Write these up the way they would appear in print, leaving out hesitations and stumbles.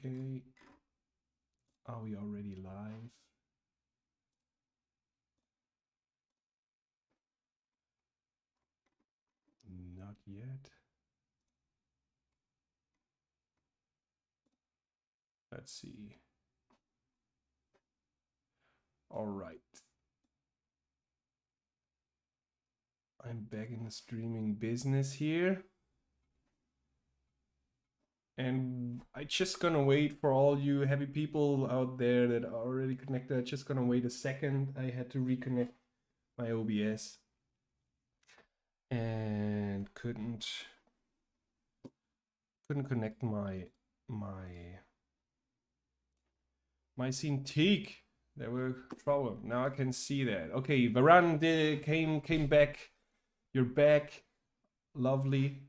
Okay. Are we already live? Not yet. Let's see. All right. I'm back in the streaming business here. And I'm just gonna wait for all you happy people out there that are already connected. I'm just gonna wait a second. I had to reconnect my OBS and couldn't connect my Cintiq. There were trouble. Now I can see that. Okay, Varan came back. You're back. Lovely.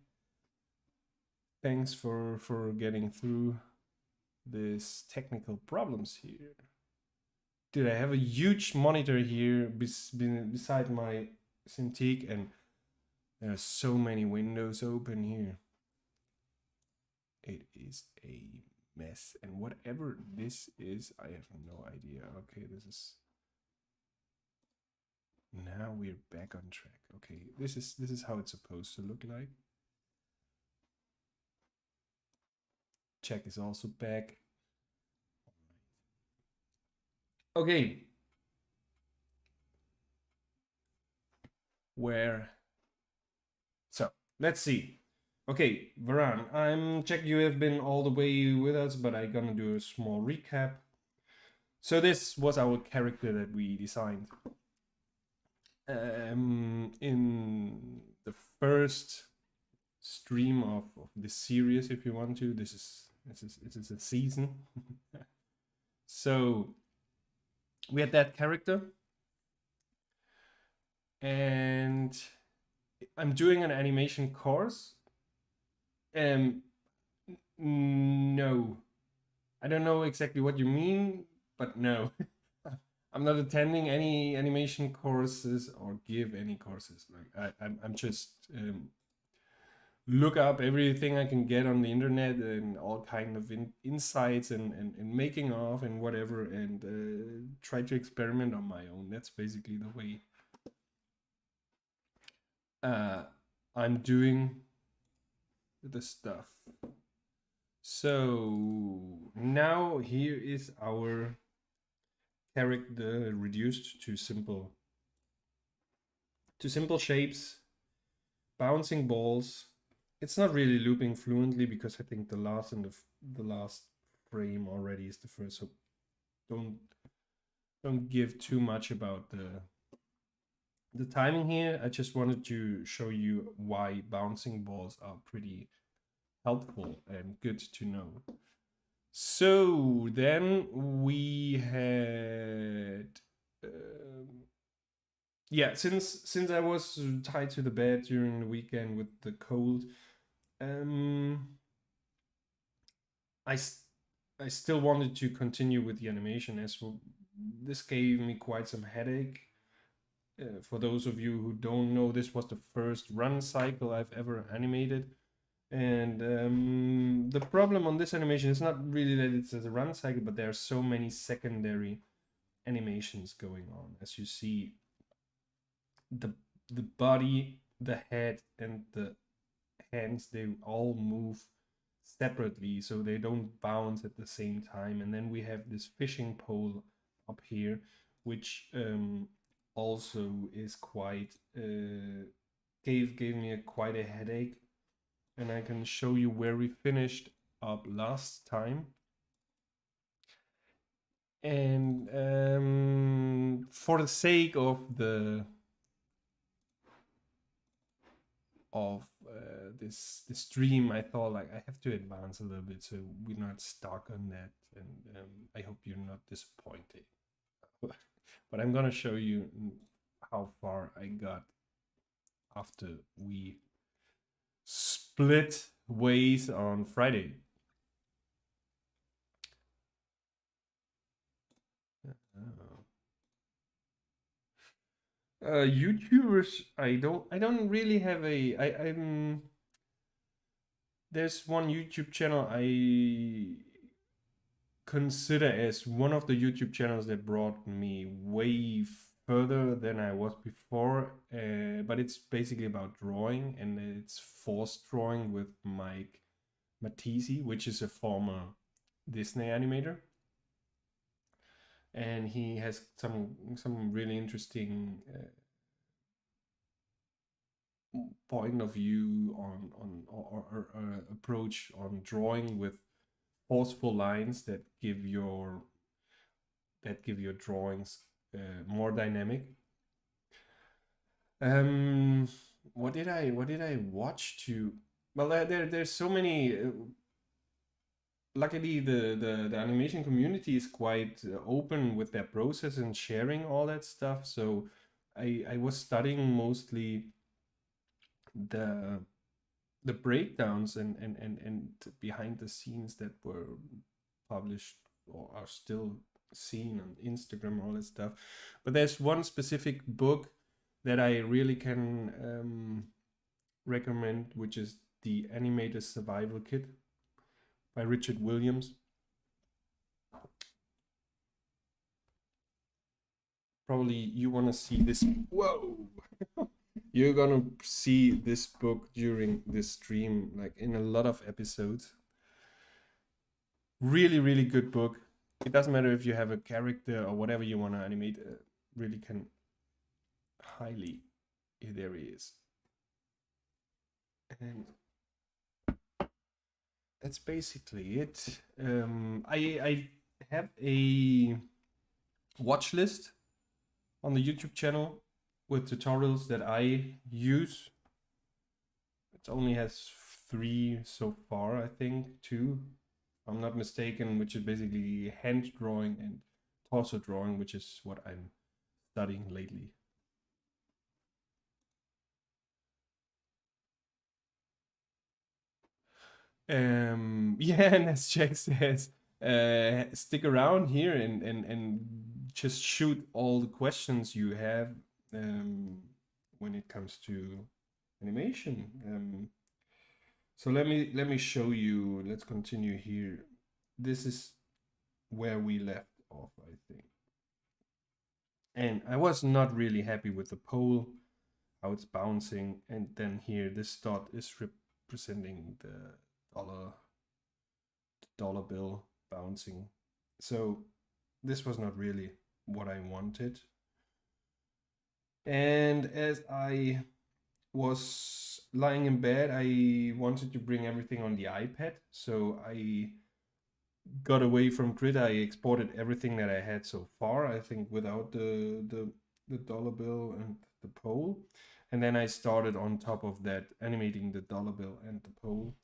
Thanks for getting through these technical problems here. Dude, I have a huge monitor here beside my Cintiq, and there are so many windows open here. It is a mess, and whatever this is, I have no idea. Okay, this is now we're back on track. Okay, this is how it's supposed to look like. Check is also back. Okay. Where? So let's see. Okay, Varan, I'm check you have been all the way with us, but I'm gonna do a small recap. So this was our character that we designed. In the first stream of this series, if you want to, this is a season. So we had that character, and I'm doing an animation course. No, I don't know exactly what you mean, but no. I'm not attending any animation courses or give any courses. Like I'm just look up everything I can get on the internet and all kind of insights and making of and whatever, and try to experiment on my own. That's basically the way I'm doing the stuff. So now here is our character reduced to simple shapes, bouncing balls. It's not really looping fluently because I think the last frame already is the first, so don't give too much about the timing here. I just wanted to show you why bouncing balls are pretty helpful and good to know. So then we had yeah, since I was tied to the bed during the weekend with the cold, I still wanted to continue with the animation, as this gave me quite some headache. For those of you who don't know, this was the first run cycle I've ever animated. And the problem on this animation is not really that it's a run cycle, but there are so many secondary animations going on. As you see, the body, the head, and the hands, they all move separately, so they don't bounce at the same time. And then we have this fishing pole up here, which also is quite gave me quite a headache. And I can show you where we finished up last time. And for the sake of the this stream, I thought like I have to advance a little bit so we're not stuck on that, and I hope you're not disappointed. But I'm gonna show you how far I got after we split ways on Friday. YouTubers, I don't really have I'm there's one YouTube channel consider as one of the YouTube channels that brought me way further than I was before. But it's basically about drawing, and it's forced drawing with Mike Matisi, which is a former Disney animator. And he has some really interesting point of view or approach on drawing with forceful lines that give your drawings more dynamic. What did I watch to? Well, there's so many. Luckily, the animation community is quite open with their process and sharing all that stuff. So I was studying mostly the breakdowns and behind the scenes that were published or are still seen on Instagram, all that stuff. But there's one specific book that I really can recommend, which is the Animator Survival Kit by Richard Williams. Probably you want to see this. Whoa! You're gonna see this book during this stream, like in a lot of episodes. Really, really good book. It doesn't matter if you have a character or whatever you want to animate. Really can highly. There he is. And that's basically it. I have a watch list on the YouTube channel with tutorials that I use. It only has 3 so far, I think, 2, if I'm not mistaken, which is basically hand drawing and torso drawing, which is what I'm studying lately. Yeah, and as Jack says, stick around here and just shoot all the questions you have when it comes to animation. So let me show you. Let's continue here. This is where we left off, I think. And I was not really happy with the pole, how it's bouncing, and then here this dot is representing the dollar bill bouncing. So this was not really what I wanted. And as I was lying in bed, I wanted to bring everything on the iPad. So I got away from KRITA. I exported everything that I had so far, I think without the dollar bill and the pole. And then I started on top of that animating the dollar bill and the pole.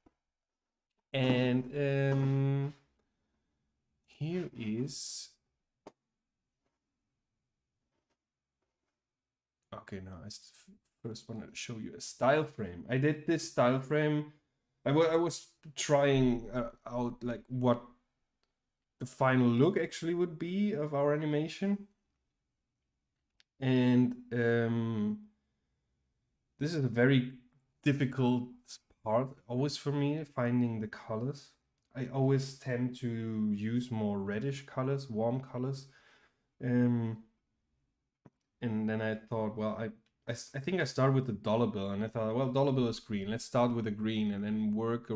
And here is... Okay, now I first want to show you a style frame. I did this style frame. I was trying out like what the final look actually would be of our animation. And this is a very difficult part always for me, finding the colors. I always tend to use more reddish colors, warm colors. And then I thought, well, I think I started with the dollar bill, and I thought, well, dollar bill is green. Let's start with a green and then work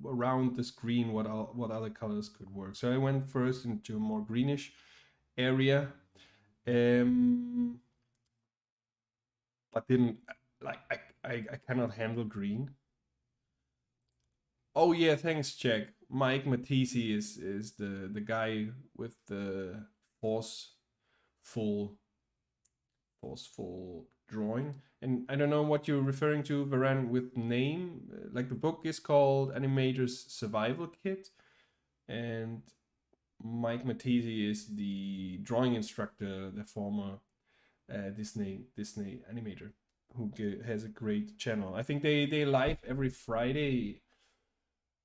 around this green what other colors could work. So I went first into a more greenish area, but didn't like I cannot handle green. Oh yeah, thanks, Jack. Mike Matisi is the guy with the forceful drawing. And I don't know what you're referring to, Varan, with name. Like the book is called Animator's Survival Kit, and Mike Matisi is the drawing instructor, the former Disney animator, who has a great channel. I think they live every Friday.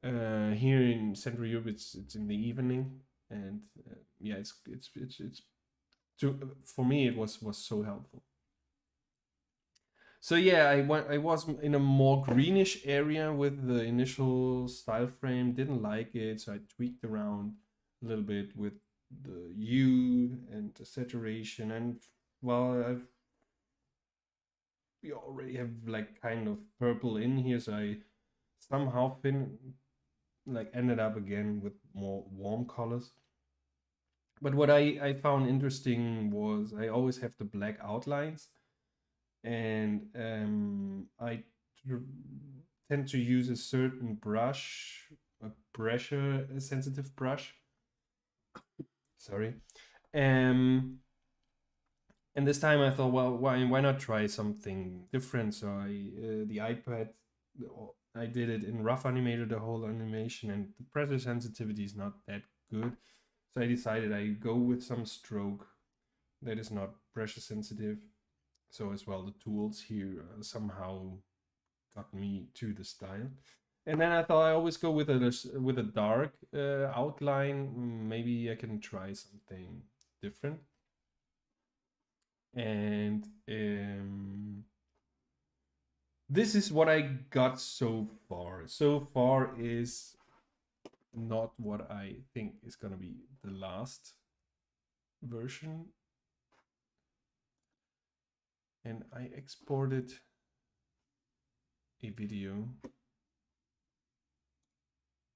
Here in Central Europe, it's in the evening, and yeah, it's for me it was so helpful. So yeah, I was in a more greenish area with the initial style frame. Didn't like it, so I tweaked around a little bit with the hue and the saturation, and well, we already have like kind of purple in here, so I somehow ended up again with more warm colors. But what I found interesting was I always have the black outlines, and I tend to use a certain brush, a pressure sensitive brush. Sorry. And this time I thought, well, why not try something different? So the iPad, I did it in rough animator, the whole animation, and the pressure sensitivity is not that good. So I decided I go with some stroke that is not pressure sensitive. So as well, the tools here somehow got me to the style. And then I thought I always go with a dark outline. Maybe I can try something different. And this is what I got so far. So far is not what I think is gonna be the last version. And I exported a video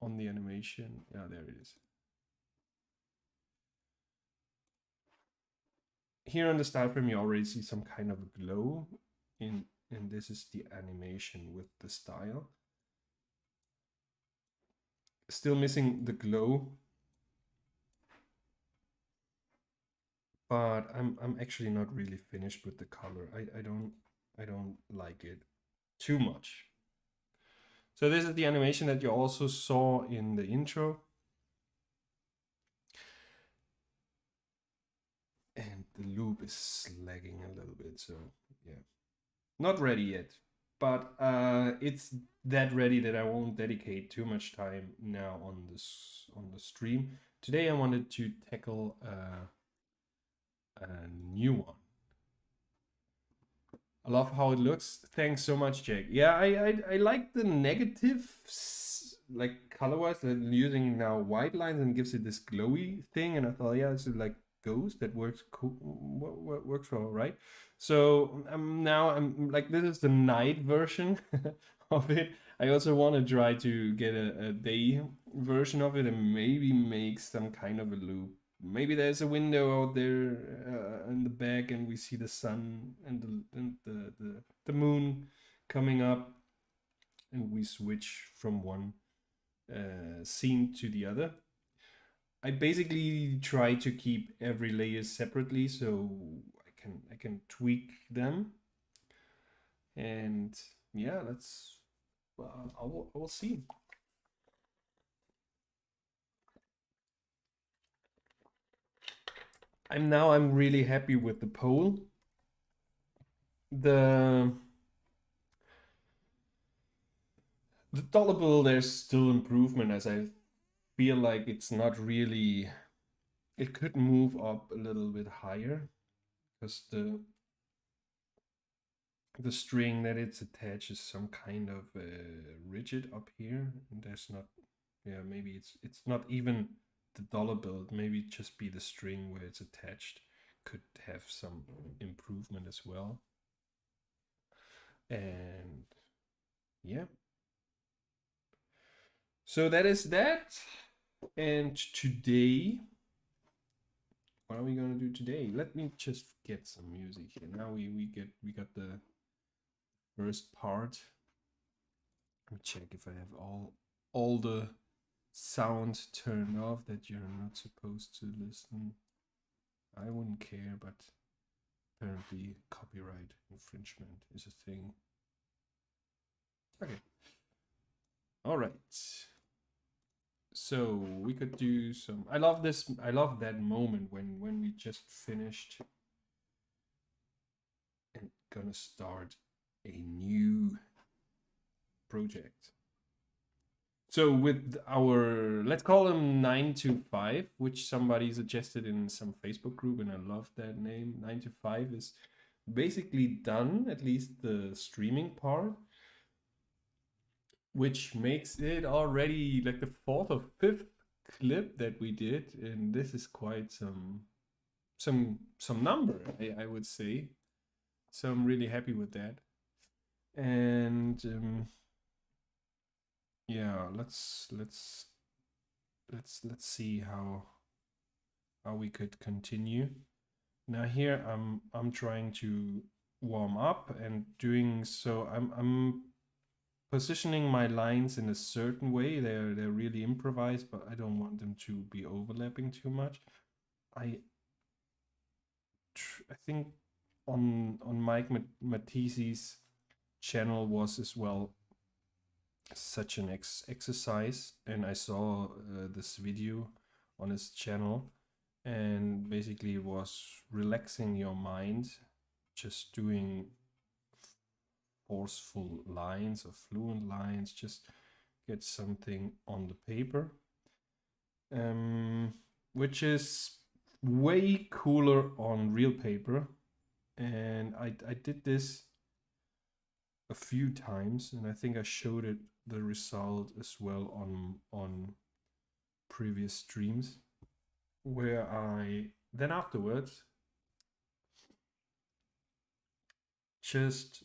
on the animation. Yeah, there it is. Here on the style frame, you already see some kind of a glow and this is the animation with the style. Still missing the glow, but I'm actually not really finished with the color. I don't like it too much. So this is the animation that you also saw in the intro. And the loop is lagging a little bit, so yeah. Not ready yet, but it's that ready that I won't dedicate too much time now on the stream. Today I wanted to tackle a new one. I love how it looks. Thanks so much, Jake. Yeah, I like the negative, like color-wise, using now white lines and gives it this glowy thing. And I thought, yeah, it's like ghost that works cool, works well, right? So now I'm like, this is the night version of it. I also want to try to get a day version of it and maybe make some kind of a loop. Maybe there's a window out there in the back, and we see the sun and the moon coming up, and we switch from one scene to the other. I basically try to keep every layer separately so I can tweak them. And yeah, let's I will see. I'm really happy with the poll. The dollar bill, there's still improvement, as I feel like it's not really, it could move up a little bit higher because the string that it's attached is some kind of rigid up here, and there's not, yeah, maybe it's not even the dollar bill, maybe just be the string where it's attached could have some improvement as well. And yeah, so that is that. And today, what are we gonna do today? Let me just get some music here. Now we got the first part. Let me check if I have all the sound turned off that you're not supposed to listen. I wouldn't care, but apparently copyright infringement is a thing. Okay. All right. So we could do some, I love that moment when we just finished and gonna start a new project. So with our, let's call them 9 to 5, which somebody suggested in some Facebook group, and I love that name. 9 to 5 is basically done, at least the streaming part, which makes it already like the 4th or 5th clip that we did, and this is quite some number, I would say. So I'm really happy with that. And yeah, let's see how we could continue. Now here I'm trying to warm up, and doing so I'm positioning my lines in a certain way. They're really improvised, but I don't want them to be overlapping too much. I think on Mike Matisse's channel was as well such an exercise, and I saw this video on his channel, and basically it was relaxing your mind, just doing forceful lines or fluent lines, just get something on the paper, which is way cooler on real paper. And I did this a few times, and I think I showed it the result as well on previous streams, where I then afterwards just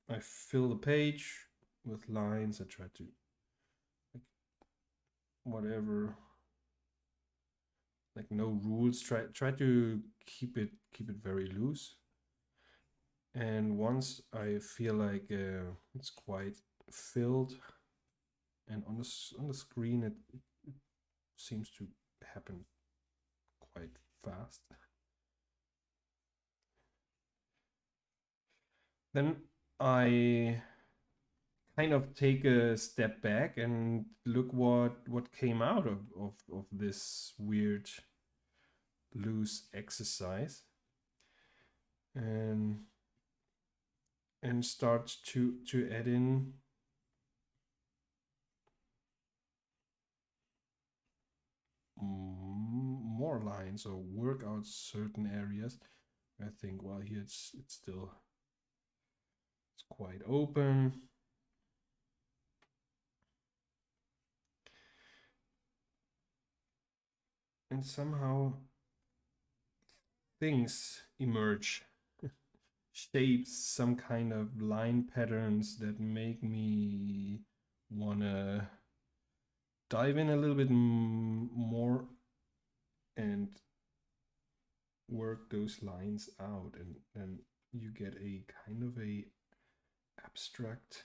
I fill the page with lines. I try to, like, whatever, like no rules. Try to keep it very loose. And once I feel like it's quite filled, and on the screen it seems to happen quite fast, then I kind of take a step back and look what came out of this weird loose exercise, and start to add in more lines, or work out certain areas. I think, well, here it's still, it's quite open. And somehow things emerge, shapes, some kind of line patterns that make me wanna dive in a little bit more and work those lines out, and you get a kind of a abstract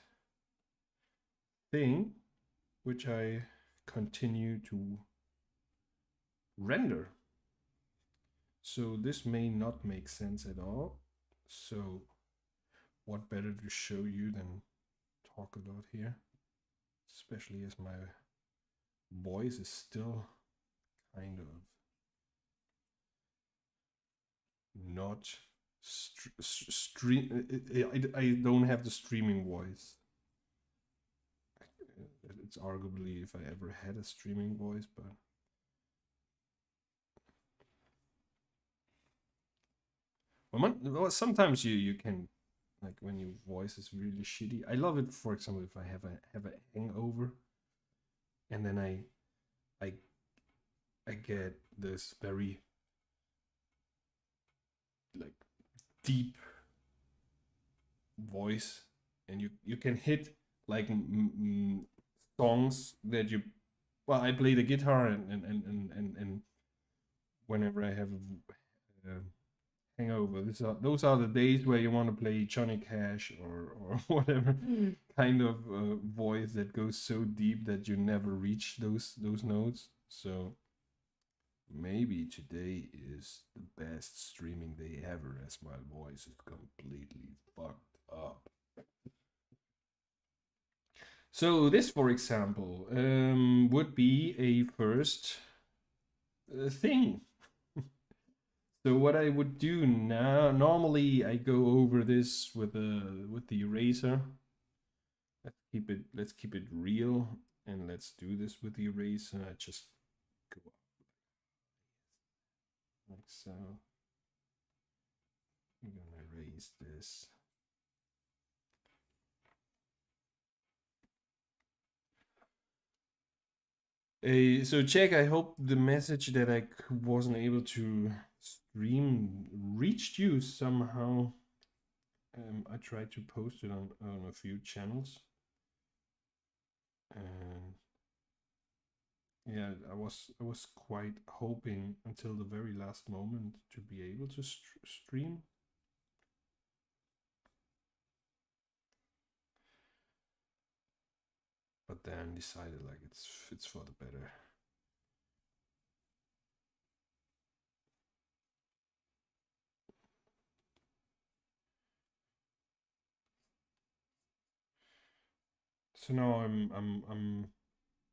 thing, which I continue to render. So this may not make sense at all. So what better to show you than talk a lot here, especially as my voice is still kind of not I don't have the streaming voice. It's arguably if I ever had a streaming voice, but well, sometimes you can, like, when your voice is really shitty. I love it, for example, if I have a hangover, and then I get this very, like, deep voice, and you can hit, like, songs that you, well, I play the guitar, and whenever I have a hangover, those are the days where you want to play Johnny Cash or whatever kind of voice that goes so deep that you never reach those notes. So maybe today is the best streaming day ever, as my voice is completely fucked up. So this, for example, would be a first thing. So what I would do now, normally I go over this with the eraser. Let's keep it real, and let's do this with the eraser. I just go up like so. I'm gonna erase this. So Jack, I hope the message that I wasn't able to stream reached you somehow. I tried to post it on a few channels, and yeah, I was quite hoping until the very last moment to be able to stream. But then decided like it's for the better. So now I'm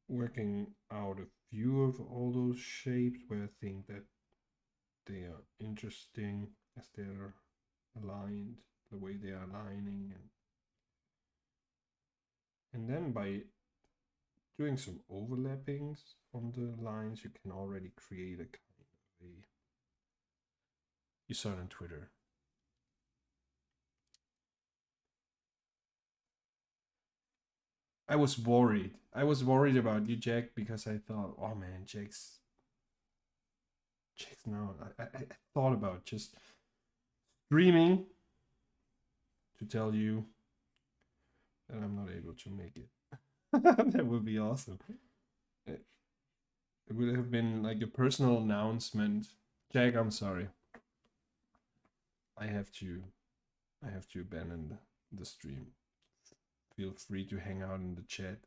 working out a few of all those shapes where I think that they are interesting as they're aligned, the way they are aligning, and then by doing some overlappings on the lines, you can already create a kind of a. You saw it on Twitter. I was worried. I was worried about you, Jack, because I thought, oh man, Jack's now. I thought about just streaming to tell you that I'm not able to make it. That would be awesome. It would have been like a personal announcement. Jack, I'm sorry. I have to I have to abandon the stream. Feel free to hang out in the chat.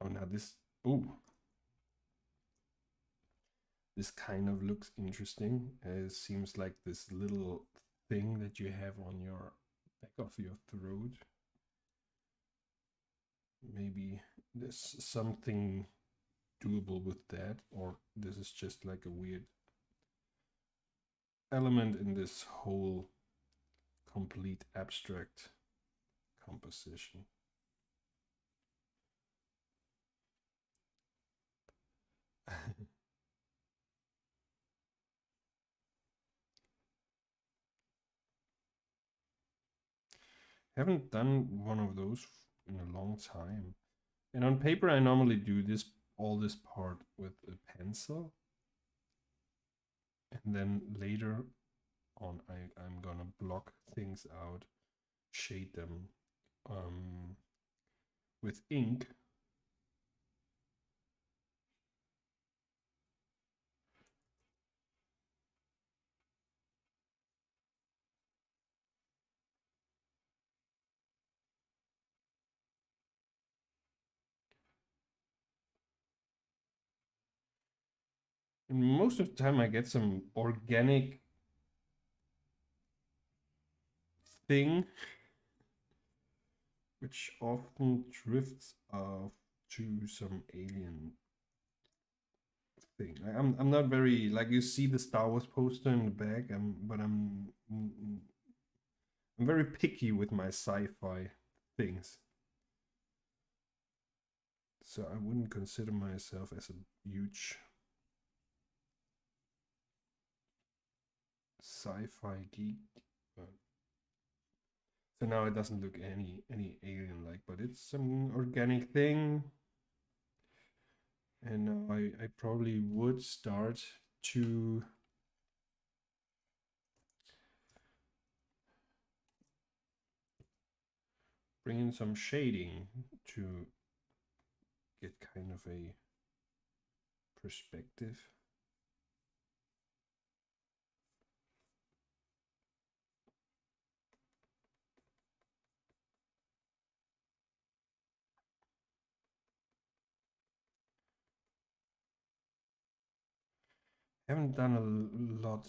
Oh now this this kind of looks interesting. It seems like this little thing that you have on your back of your throat. Maybe there's something doable with that, or this is just like a weird element in this whole complete abstract composition. Haven't done one of those in a long time. And on paper, I normally do this all this part with a pencil, and then later on, I'm gonna block things out, shade them with ink. And most of the time, I get some organic thing, which often drifts off to some alien thing. I'm not very like you see the Star Wars poster in the back. I'm very picky with my sci-fi things. So I wouldn't consider myself as a huge sci-fi geek. But so now it doesn't look any alien like, but it's some organic thing. And now I probably would start to bring in some shading to get kind of a perspective. I haven't done a lot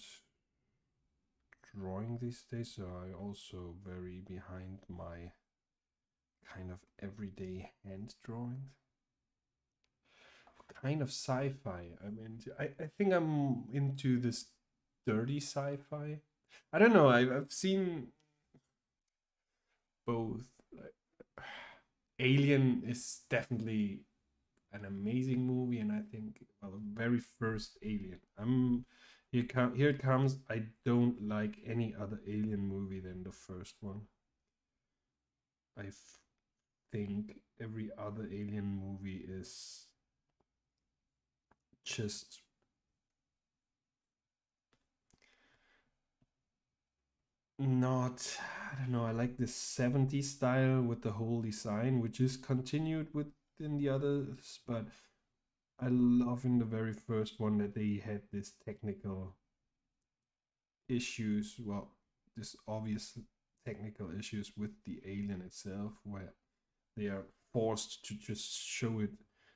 drawing these days, so I also very behind my kind of everyday hand drawings. Kind of sci-fi I'm into. I think I'm into this dirty sci-fi. I don't know. I've seen both. Like, Alien is definitely an amazing movie, and I think well, the very first Alien. I'm Here it comes. I don't like any other Alien movie than the first one. I think every other Alien movie is just not, I don't know, I like the 70s style with the whole design, which is continued within the others, but I love in the very first one that they had this technical issues, well, this obvious technical issues with the alien itself, where they are forced to just show it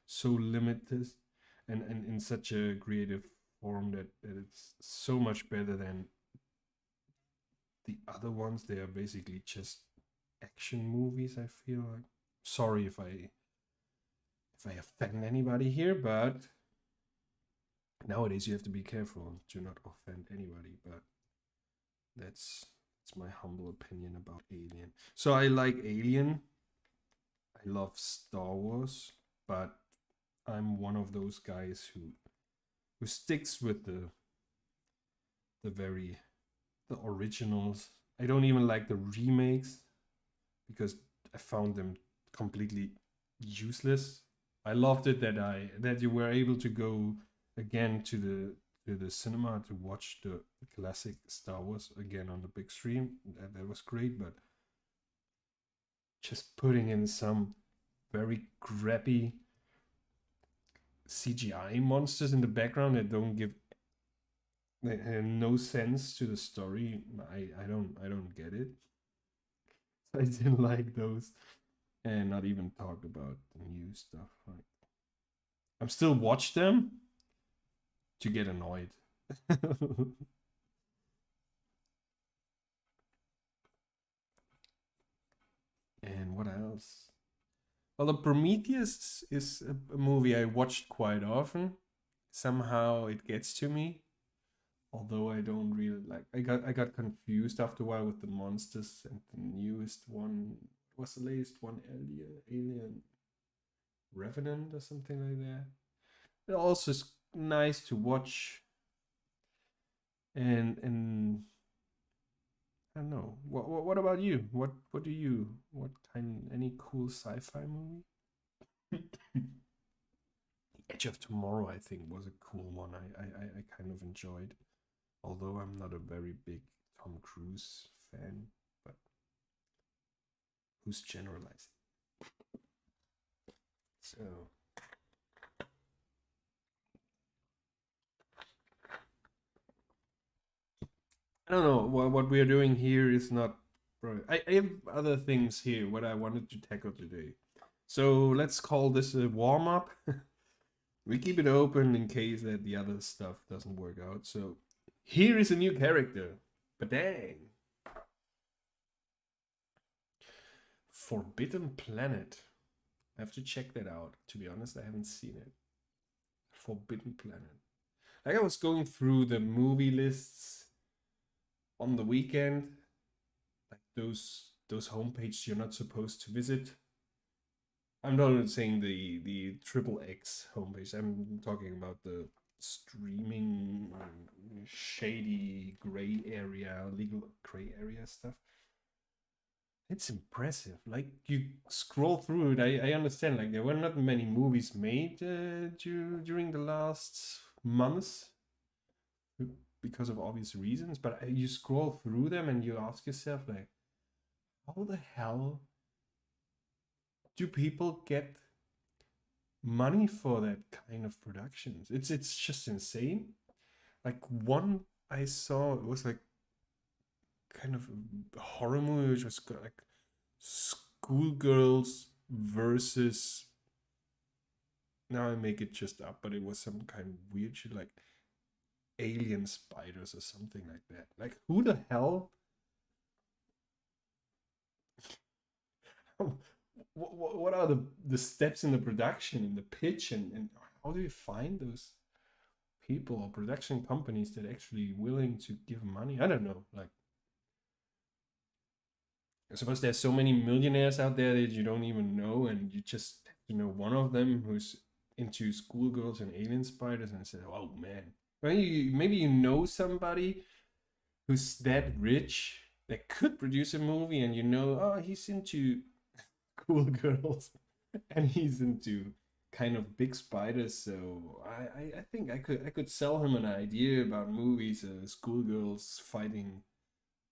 so limited and in such a creative form that it's so much better than the other ones. They are basically just action movies, I feel like. Sorry if I offend anybody here, but nowadays you have to be careful to not offend anybody, but that's my humble opinion about Alien. So I like Alien. I love Star Wars, but I'm one of those guys who sticks with the originals. I don't even like the remakes because I found them completely useless. I loved it that you were able to go again to the cinema to watch the classic Star Wars again on the big screen. That was great, but just putting in some very crappy CGI monsters in the background that don't give no sense to the story. I don't get it. I didn't like those, and not even talk about the new stuff. Like, I'm still watch them to get annoyed. And what else? Well, the Prometheus is a movie I watched quite often. Somehow it gets to me, although I don't really like. I got confused after a while with the monsters, and the newest one was the latest one, Alien Revenant or something like that. It also is nice to watch, and I don't know. What about you? What do you what kind any cool sci-fi movie? The Edge of Tomorrow, I think, was a cool one. I kind of enjoyed, although I'm not a very big Tom Cruise fan, but who's generalizing? So I don't know what we are doing here is not. I have other things here what I wanted to tackle today. So let's call this a warm up. We keep it open in case that the other stuff doesn't work out. So here is a new character. Badang. Forbidden Planet. I have to check that out. To be honest, I haven't seen it. Forbidden Planet. Like I was going through the movie lists on the weekend, like those homepages you're not supposed to visit. I'm not saying the triple X homepage. I'm talking about the streaming shady gray area, legal gray area stuff. It's impressive. Like you scroll through it, I understand. Like there were not many movies made during the last months because of obvious reasons. But you scroll through them and you ask yourself, like, how the hell do people get money for that kind of productions? It's just insane. Like one I saw, it was like kind of a horror movie, which was like schoolgirls versus. Now I make it just up, but it was some kind of weird shit like alien spiders or something like that. Like who the hell? What are the steps in the production and the pitch and how do you find those people or production companies that actually willing to give money? I don't know. Like I suppose there's so many millionaires out there that you don't even know, and you just one of them who's into schoolgirls and alien spiders and said, "Oh man, Well, maybe you know somebody who's that rich that could produce a movie, and you know, oh, he's into cool girls, and he's into kind of big spiders. So I think I could sell him an idea about movies, schoolgirls fighting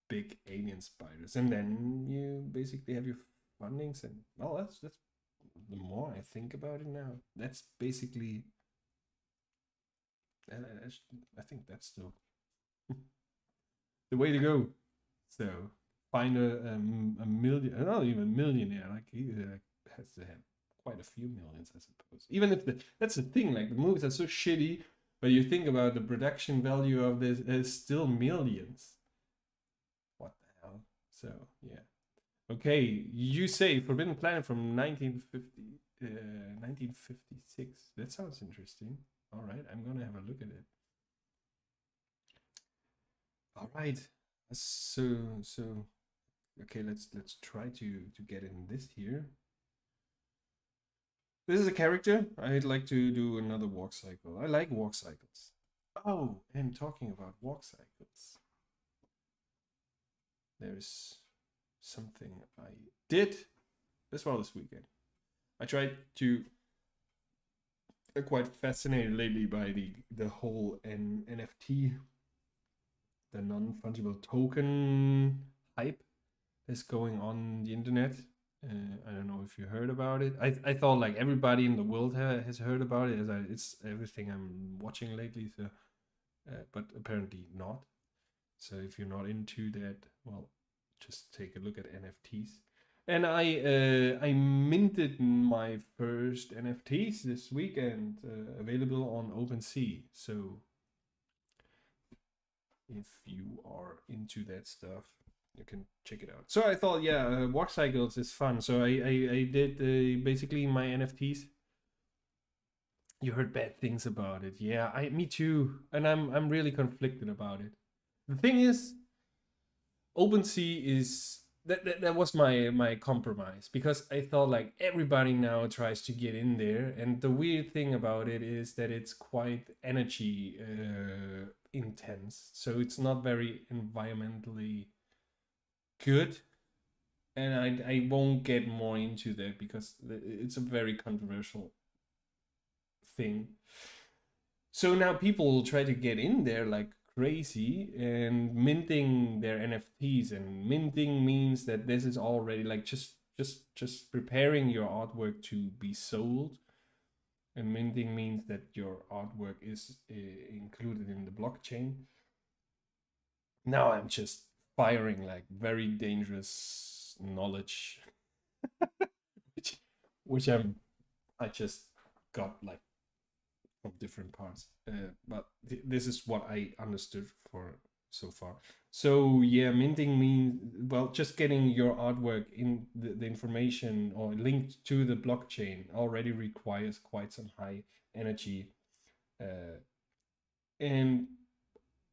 big alien spiders, and then you basically have your fundings. And well, that's the more I think about it now, that's basically I think that's the way to go. So find a million, not even millionaire. Like he has to have quite a few millions, I suppose. Even if that's the thing. Like the movies are so shitty, but you think about the production value of this is still millions. What the hell? So yeah. Okay, you say Forbidden Planet from 1950, 1956. That sounds interesting. All right, I'm gonna have a look at it. All right. So okay, let's try to get in this here. This is a character. I'd like to do another walk cycle. I like walk cycles. Oh, and talking about walk cycles, there's something I did as well this weekend. I tried to. I'm quite fascinated lately by the whole NFT, the non-fungible token hype that's going on the internet. I don't know if you heard about it. I thought like everybody in the world has heard about it, as it's everything I'm watching lately. So, but apparently not. So if you're not into that, well, just take a look at NFTs. And I minted my first NFTs this weekend, available on OpenSea. So if you are into that stuff, you can check it out. So I thought, yeah, walk cycles is fun. So I did basically my NFTs. You heard bad things about it, yeah. Me too, and I'm really conflicted about it. The thing is, OpenSea is that was my compromise, because I thought like everybody now tries to get in there, and the weird thing about it is that it's quite energy intense, so it's not very environmentally good, and I won't get more into that because it's a very controversial thing. So now people try to get in there like crazy and minting their NFTs, and minting means that this is already like just preparing your artwork to be sold, and minting means that your artwork is included in the blockchain. Now I'm just firing like very dangerous knowledge, which which I just got like from different parts. But this is what I understood for so far. So yeah, minting means, well, just getting your artwork in the information or linked to the blockchain already requires quite some high energy, and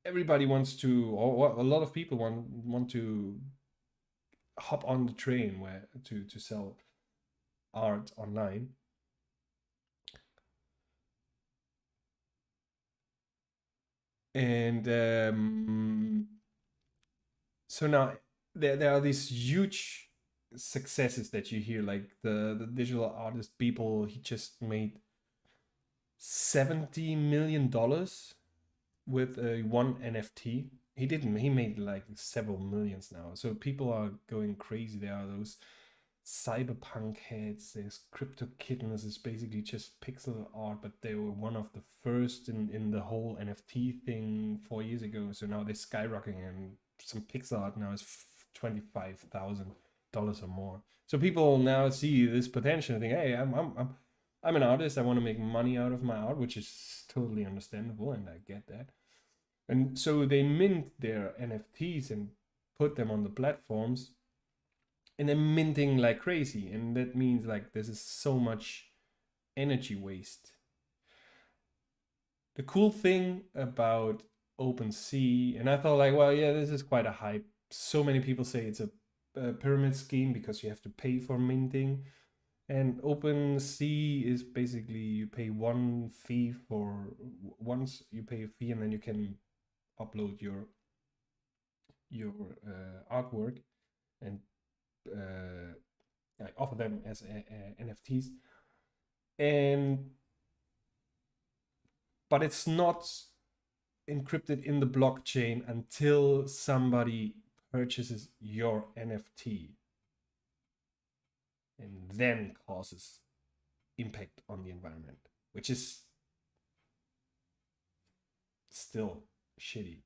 everybody wants to, or a lot of people want to hop on the train where to sell art online. And so now there are these huge successes that you hear, like the digital artist people. He just made $70 million with one NFT. He made like several millions now. So people are going crazy. There are those cyberpunk heads. There's crypto kittens. It's basically just pixel art, but they were one of the first in the whole NFT thing 4 years ago. So now they're skyrocketing, and some pixel art now is $25,000 or more. So people now see this potential and think, hey, I'm an artist. I want to make money out of my art, which is totally understandable, and I get that. And so they mint their NFTs and put them on the platforms, and they're minting like crazy. And that means like this is so much energy waste. The cool thing about OpenSea, and I thought like, well, yeah, this is quite a hype. So many people say it's a pyramid scheme because you have to pay for minting. And OpenSea is basically you pay one fee for once you pay a fee, and then you can upload your artwork and offer them as NFTs. And but it's not encrypted in the blockchain until somebody purchases your NFT and then causes impact on the environment, which is still shitty.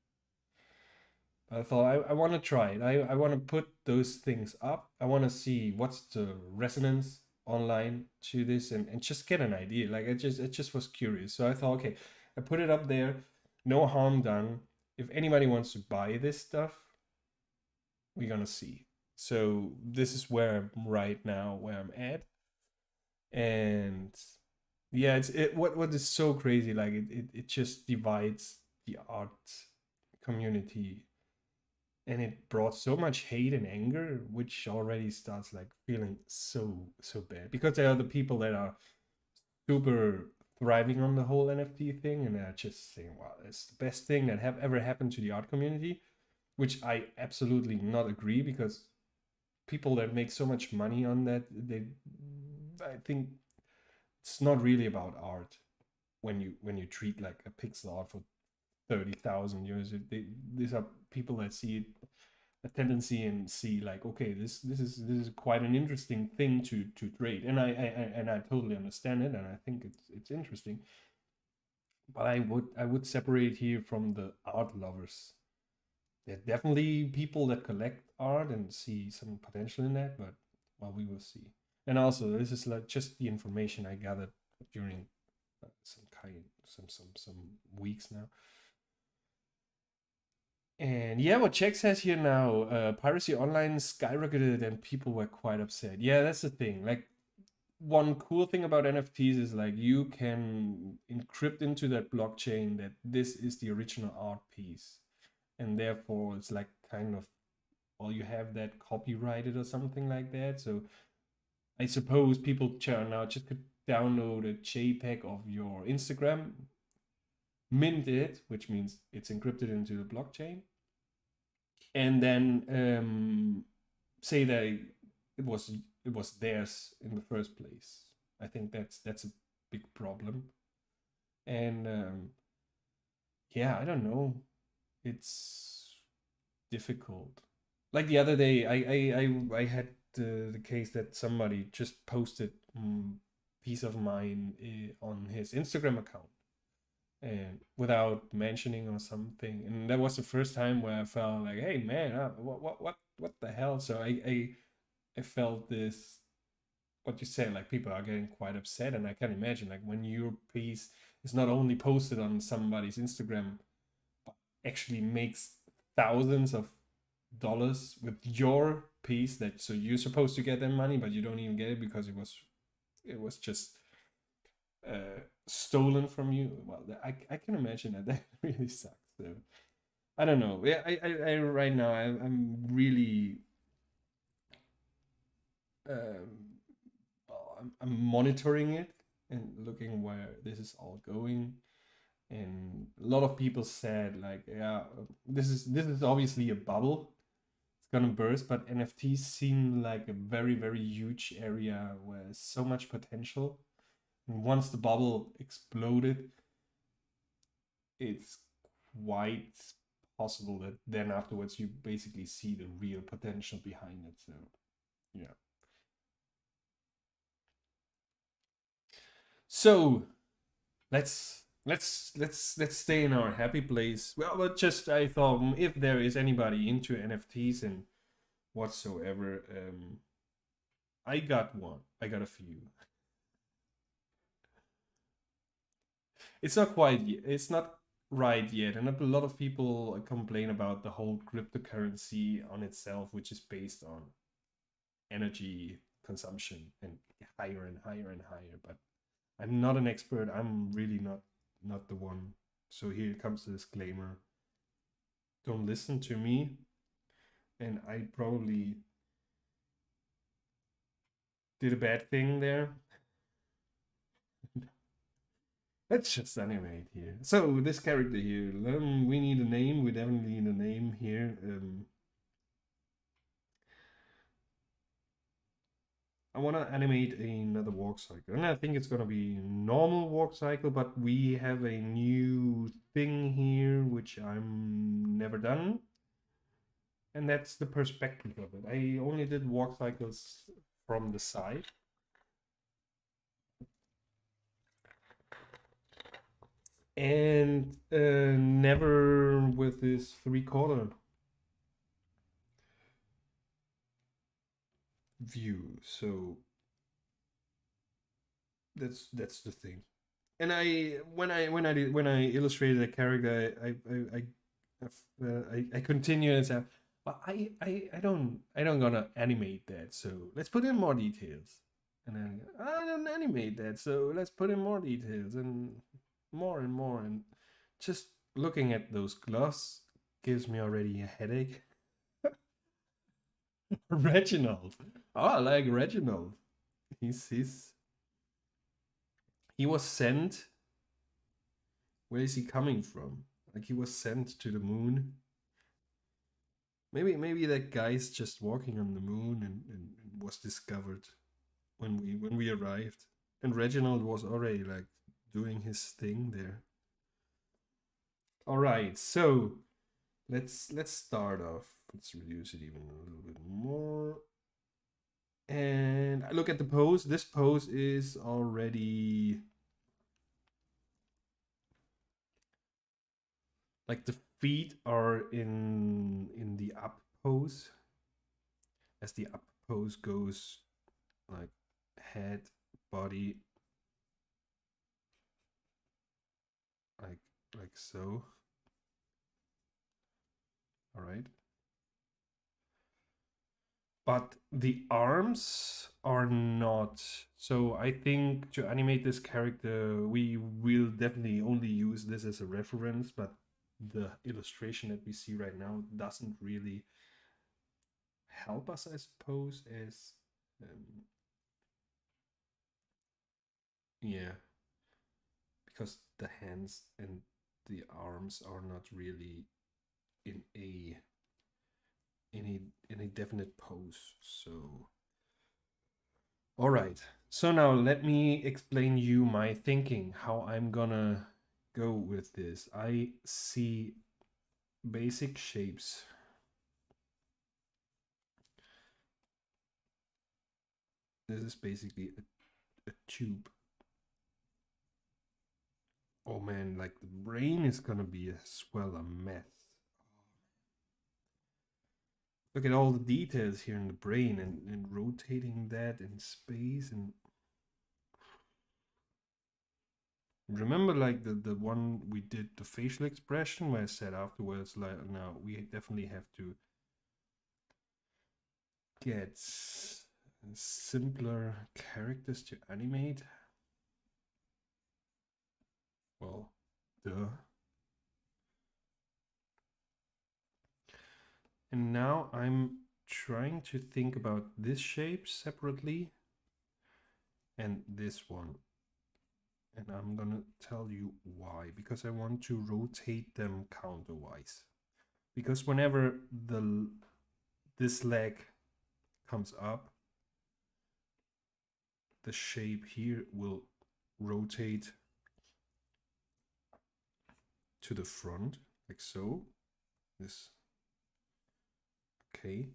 I thought I want to try it. I want to put those things up. I want to see what's the resonance online to this, and just get an idea. Like it just was curious. So I thought, okay, I put it up there. No harm done. If anybody wants to buy this stuff, we're gonna see. So this is where I'm right now, where I'm at. And yeah, what is so crazy, like it just divides the art community, and it brought so much hate and anger, which already starts like feeling so bad, because there are the people that are super thriving on the whole NFT thing, and they're just saying, wow, it's the best thing that have ever happened to the art community, which I absolutely not agree, because people that make so much money on that, I think it's not really about art when you treat like a pixel art for 30,000 euros. These are people that see a tendency and see like, okay, this is quite an interesting thing to trade, and I totally understand it, and I think it's interesting. But I would separate here from the art lovers. There are definitely people that collect art and see some potential in that, but well, we will see. And also, this is like just the information I gathered during some weeks now. And yeah, what Jack says here now, piracy online skyrocketed and people were quite upset. Yeah, that's the thing. Like, one cool thing about NFTs is like you can encrypt into that blockchain that this is the original art piece. And therefore, it's like kind of, well, you have that copyrighted or something like that. So I suppose people now just could download a JPEG of your Instagram, mint it, which means it's encrypted into the blockchain, and then say that it was theirs in the first place. I think that's a big problem. And yeah, I don't know. It's difficult. Like the other day, I had the case that somebody just posted piece of mine on his Instagram account, and without mentioning or something, and that was the first time where I felt like, hey man, what the hell. So I felt this, what you said, like people are getting quite upset, and I can imagine like when your piece is not only posted on somebody's Instagram but actually makes thousands of dollars with your piece, that so you're supposed to get that money but you don't even get it because it was just stolen from you. Well, I can imagine that really sucks. So I don't know. Yeah, I right now I'm really um, well, I'm monitoring it and looking where this is all going. And a lot of people said like, yeah, this is obviously a bubble. It's gonna burst, but NFTs seem like a very huge area where there's so much potential. And once the bubble exploded, it's quite possible that then afterwards you basically see the real potential behind it. So yeah. So let's stay in our happy place. Well, but just I thought, if there is anybody into NFTs and whatsoever, I got one. I got a few. It's not quite. It's not right yet, and a lot of people complain about the whole cryptocurrency on itself, which is based on energy consumption and higher and higher and higher. But I'm not an expert. I'm really not the one. So here comes the disclaimer. Don't listen to me, and I probably did a bad thing there. Let's just animate here. So this character here, we need a name. We definitely need a name here. I want to animate another walk cycle, and I think it's gonna be normal walk cycle. But we have a new thing here which I'm never done, and that's the perspective of it. I only did walk cycles from the side. And never with this 3/4 view. So that's the thing. And when I illustrated a character, I continue and say, well, I don't gonna animate that. So let's put in more details. And then I don't animate that. So let's put in more details and more and more. And just looking at those gloves gives me already a headache. Reginald. Oh, I like Reginald. He's he was sent. Where is he coming from? Like he was sent to the moon. Maybe that guy's just walking on the moon and was discovered when we arrived. And Reginald was already like doing his thing there. All right, so let's start off. Let's reduce it even a little bit more. And I look at the pose. This pose is already like the feet are in the up pose. As the up pose goes like head, body, like so. All right. But the arms are not. So I think to animate this character, we will definitely only use this as a reference, but the illustration that we see right now doesn't really help us, I suppose, as yeah, because the hands and the arms are not really in a definite pose. So all right, so now let me explain you my thinking, how I'm gonna go with this. I see basic shapes. This is basically a tube. Oh man, like the brain is gonna be as well a mess. Look at all the details here in the brain and rotating that in space. And remember like the one we did, the facial expression, where I said afterwards, like, now we definitely have to get simpler characters to animate. Well, duh. And now I'm trying to think about this shape separately and this one. And I'm gonna tell you why. Because I want to rotate them counterwise. Because whenever this leg comes up, the shape here will rotate to the front, like so. This, okay.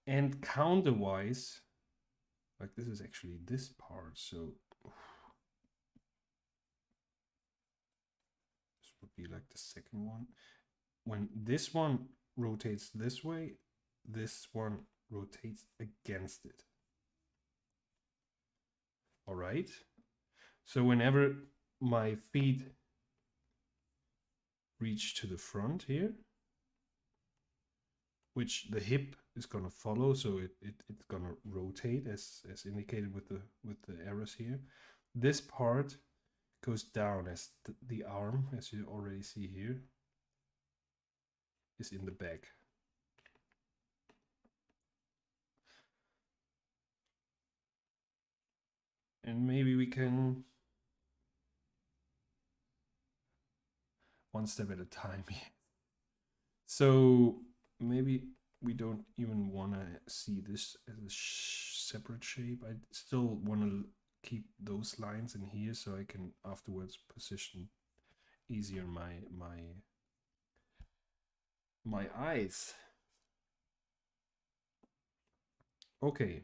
And counterwise, like this is actually this part, so this would be like the second one. When this one rotates this way, this one rotates against it. All right. So whenever my feet reach to the front here, which the hip is gonna follow, so it's gonna rotate as indicated with the arrows here. This part goes down as the arm, as you already see here, is in the back. And maybe we can one step at a time. So maybe we don't even want to see this as a separate shape. I still want to keep those lines in here so I can afterwards position easier my eyes. Okay.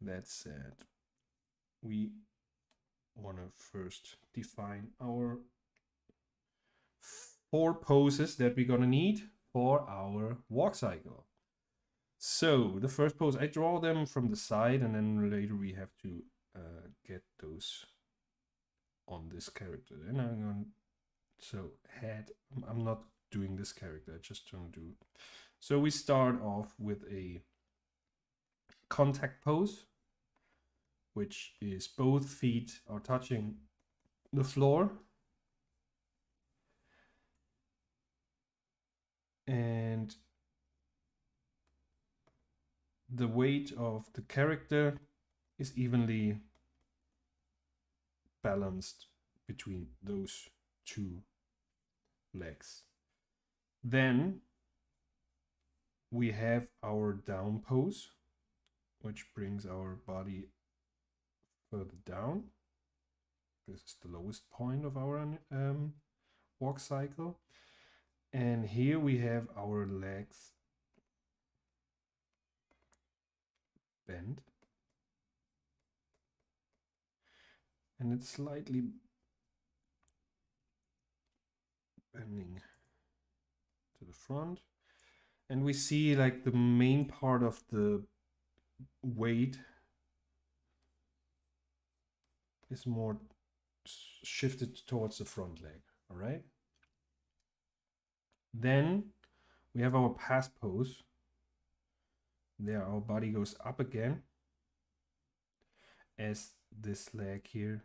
That said, we want to first define our 4 poses that we're gonna need for our walk cycle. So the first pose, I draw them from the side, and then later we have to get those on this character. And I'm going, so head, I'm not doing this character, I just want to do. So we start off with a contact pose, which is both feet are touching the floor. And the weight of the character is evenly balanced between those 2 legs. Then we have our down pose, which brings our body further down. This is the lowest point of our walk cycle. And here we have our legs bent. And it's slightly bending to the front. And we see like the main part of the weight is more shifted towards the front leg, all right? Then we have our pass pose. There our body goes up again as this leg here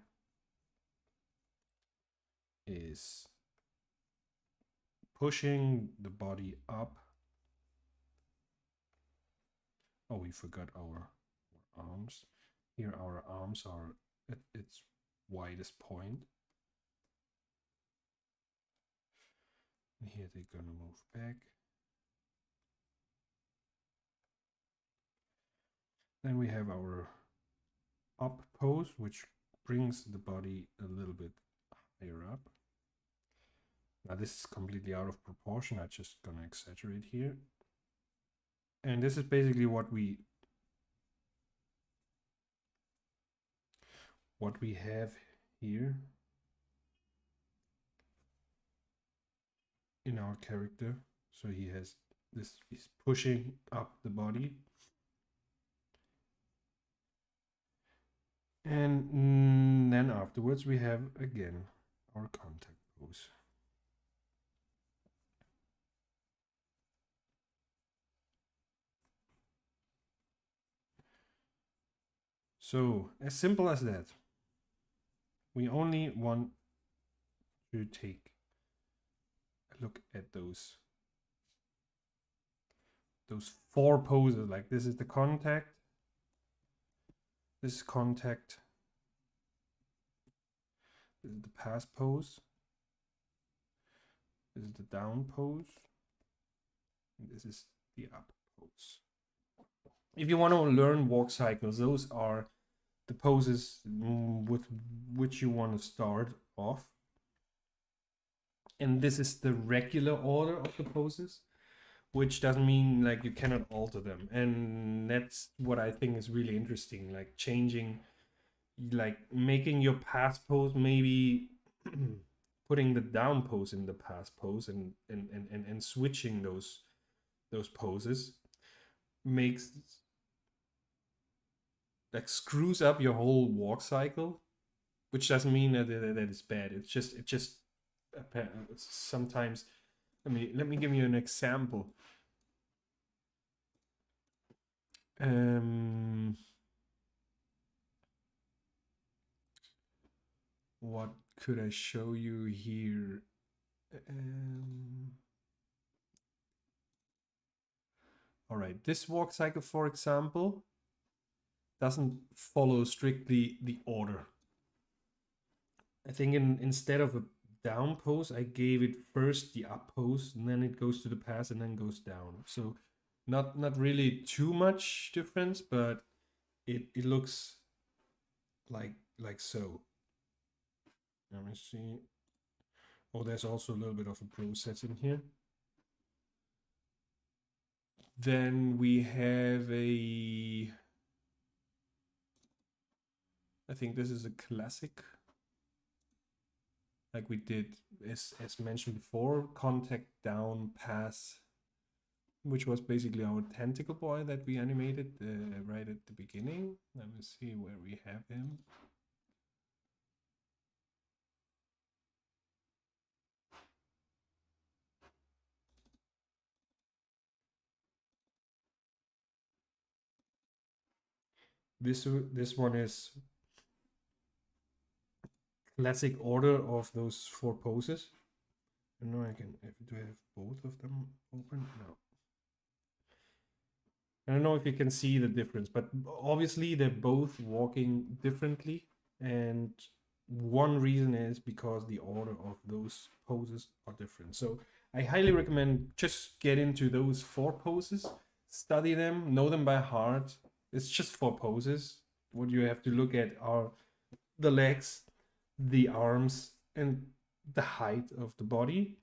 is pushing the body up. Oh, we forgot our arms. Here our arms are at its widest point. And here they're gonna move back. Then we have our up pose, which brings the body a little bit higher up. Now this is completely out of proportion. I'm just gonna exaggerate here. And this is basically what we have here in our character. So he has this, he's pushing up the body. And then afterwards we have again our contact pose. So as simple as that. We only want to take a look at those 4 poses. Like this is the contact, this is contact, this is the pass pose, this is the down pose, and this is the up pose. If you want to learn walk cycles, those are the poses with which you want to start off. And this is the regular order of the poses, which doesn't mean like you cannot alter them. And that's what I think is really interesting, like changing, like making your pass pose, maybe putting the down pose in the pass pose and switching those poses makes, like, screws up your whole walk cycle, which doesn't mean that it's bad. It just sometimes, let me give you an example. What could I show you here? All right, this walk cycle, for example, doesn't follow strictly the order. I think instead of a down pose, I gave it first the up pose, and then it goes to the pass and then goes down. So not really too much difference, but it looks like so. Let me see. Oh, there's also a little bit of a process in here. Then we have I think this is a classic, like we did as mentioned before, contact down pass, which was basically our tentacle boy that we animated right at the beginning. Let me see where we have him. This one is classic order of those 4 poses. I don't know, do I have both of them open? No. I don't know if you can see the difference, but obviously they're both walking differently. And one reason is because the order of those poses are different. So I highly recommend just get into those 4 poses, study them, know them by heart. It's just 4 poses. What you have to look at are the legs, the arms, and the height of the body.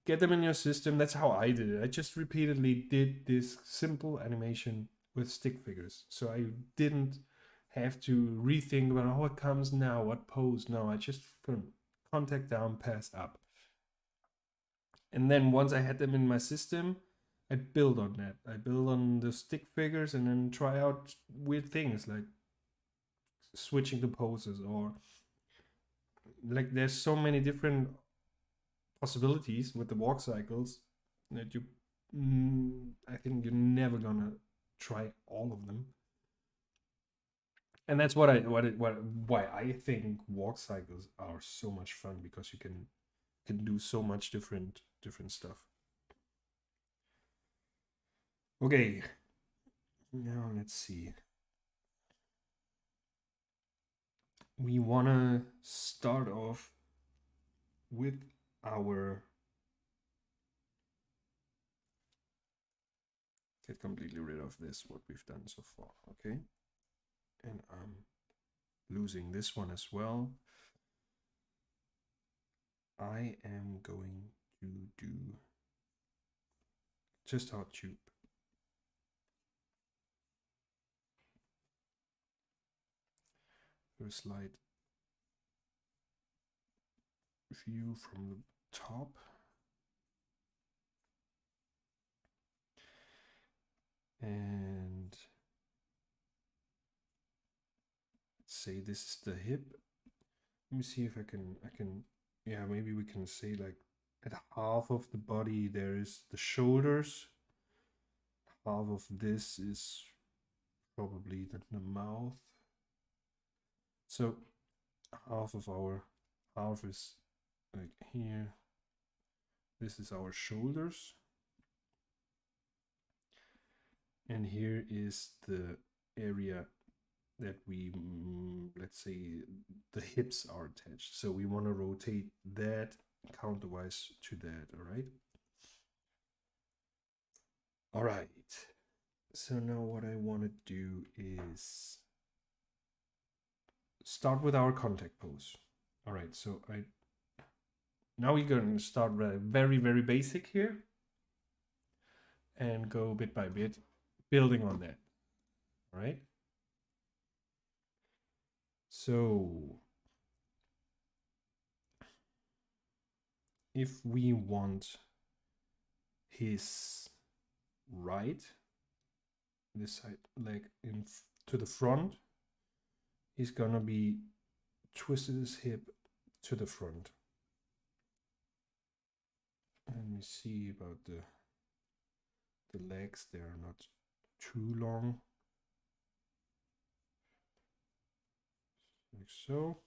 Get them in your system. That's how I did it. I just repeatedly did this simple animation with stick figures. So I didn't have to rethink about what comes now, what pose. No, I just from contact down, pass up. And then once I had them in my system, I build on that. I build on the stick figures and then try out weird things like switching the poses, or like there's so many different possibilities with the walk cycles that you I think you're never gonna try all of them. And that's why I think walk cycles are so much fun, because you can do so much different stuff. Okay, now let's see. We wanna start off with our get completely rid of this, what we've done so far, okay? And I'm losing this one as well. I am going to do just our tube. A slight view from the top. And say this is the hip. Let me see if I can, yeah, maybe we can say like at half of the body there is the shoulders. Half of this is probably the mouth. So half is like here. This is our shoulders. And here is the area that we, let's say the hips are attached. So we want to rotate that counterwise to that, all right? All right. So now what I want to do is start with our contact pose. All right, so now we're going to start very, very basic here and go bit by bit, building on that, all right? So if we want his right, this side leg to the front, he's gonna be twisted his hip to the front. Let me see about the legs. They are not too long, like so.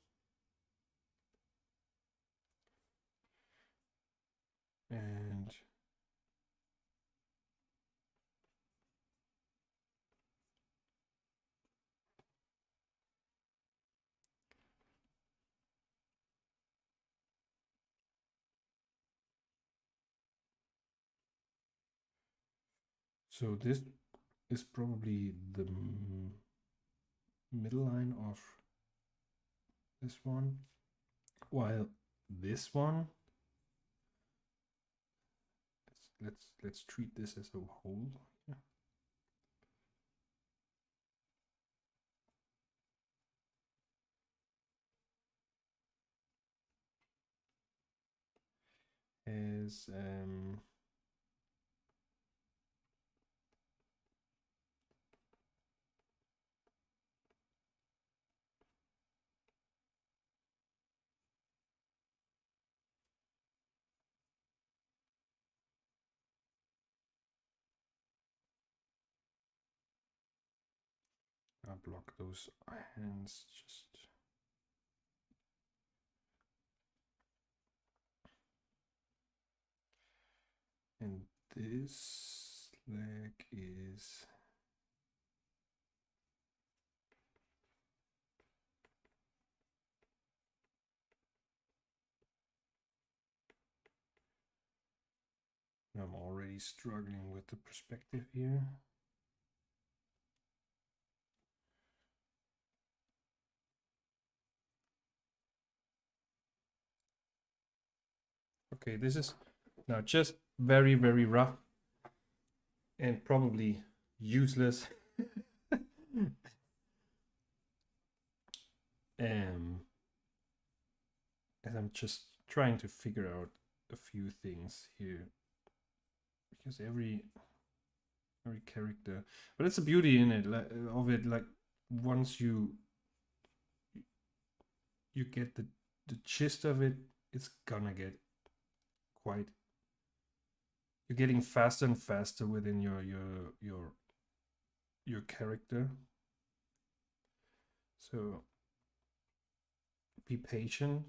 And So this is probably the middle line of this one, while this one, let's treat this as a whole. Yeah. As I'll block those hands just. And this leg is I'm already struggling with the perspective here. Okay, this is now just very, very rough and probably useless. As I'm just trying to figure out a few things here, because every character, but it's a beauty in it, like of it, like once you get the gist of it, it's gonna get quite, you're getting faster and faster within your character. So be patient.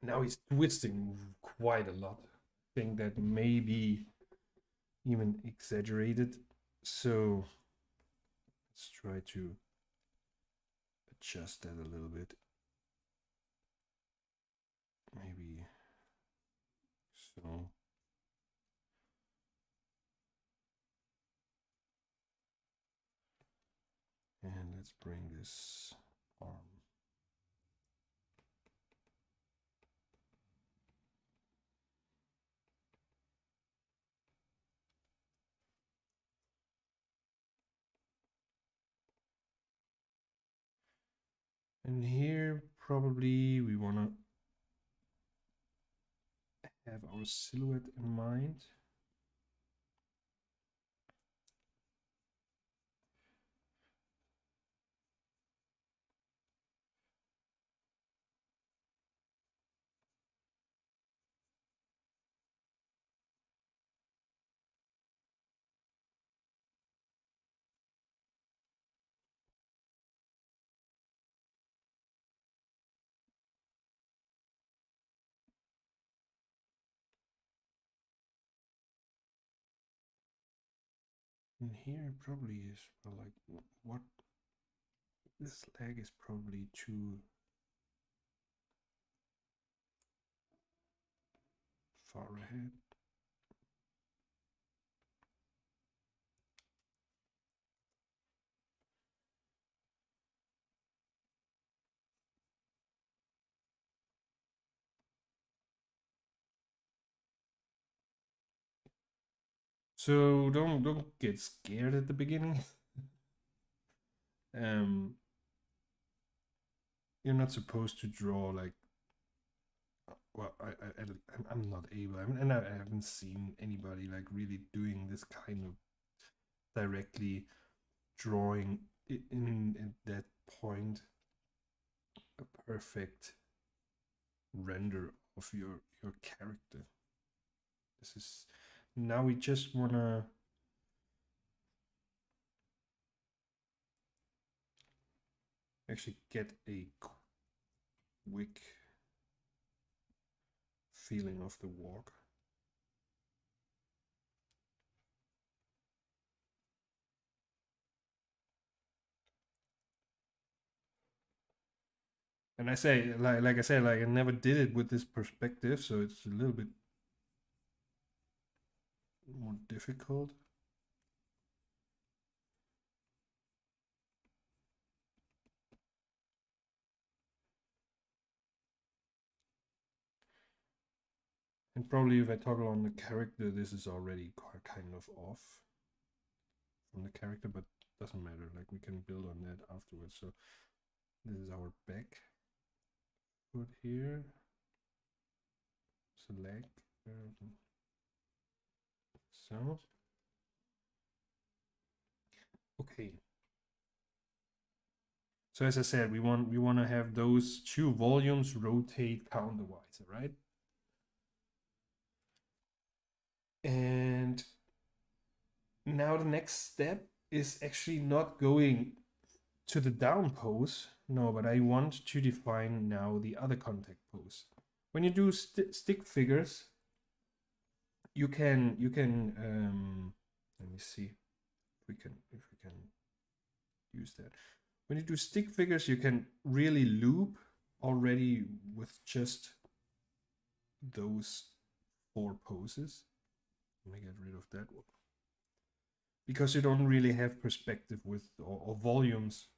Now he's twisting quite a lot. I think that may be even exaggerated. So let's try to adjust that a little bit. Maybe so. And let's bring this arm. And here probably we want to have our silhouette in mind. And here probably is, well, like what, this leg is probably too far ahead. So don't get scared at the beginning. You're not supposed to draw like, well, I'm not able, and I haven't seen anybody like really doing this kind of directly drawing in at that point a perfect render of your character. This is, now we just wanna actually get a quick feeling of the walk. And I say, like I said, like I never did it with this perspective, so it's a little bit more difficult. And probably if I toggle on the character, this is already kind of off from the character, but doesn't matter. Like we can build on that afterwards. So this is our back foot here. Select. So okay. So as I said, we want to have those two volumes rotate counterwise, right? And now the next step is actually not going to the down pose. No, but I want to define now the other contact pose. When you do stick figures, you can let me see if we can use that. When you do stick figures, you can really loop already with just those 4 poses. Let me get rid of that one. Because you don't really have perspective with or volumes.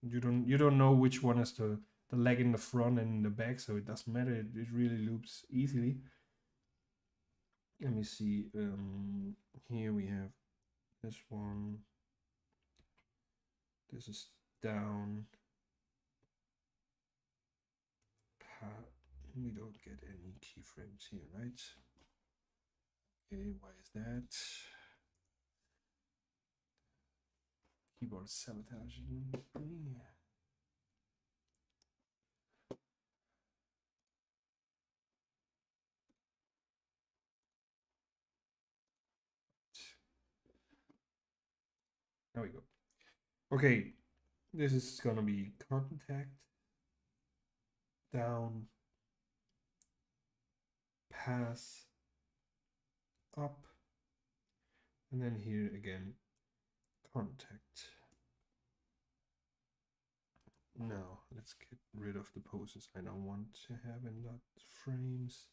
You don't know which one is the leg in the front and in the back, so it doesn't matter. It really loops easily. Let me see. Here we have this one. This is down. We don't get any keyframes here, right? Okay, why is that? Keyboard sabotaging. There we go. Okay, this is gonna be contact, down, pass, up, and then here again, contact. Now let's get rid of the poses I don't want to have in that frames.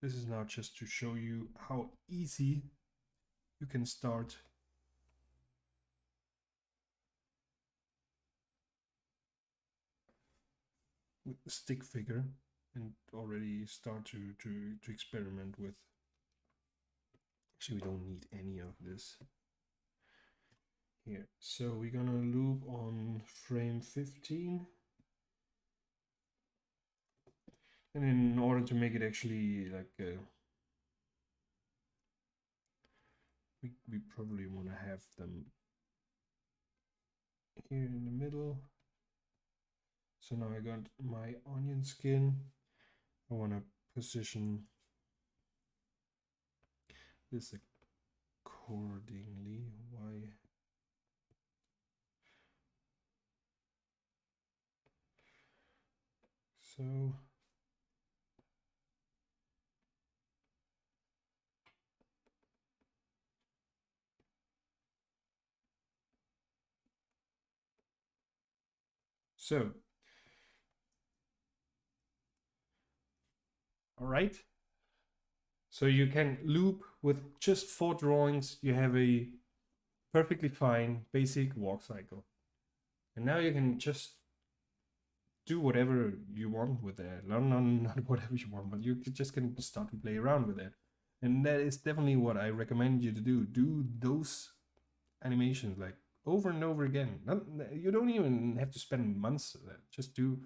This is now just to show you how easy you can start with the stick figure and already start to experiment with. Actually, we don't need any of this here. So we're gonna loop on frame 15. And in order to make it actually like we probably want to have them here in the middle. So now I got my onion skin. I want to position this accordingly. Why? So all right. So you can loop with just 4 drawings. You have a perfectly fine basic walk cycle. And now you can just do whatever you want with that. Not whatever you want, but you just can start to play around with it. And that is definitely what I recommend you to do. Do those animations like over and over again. You don't even have to spend months. Just do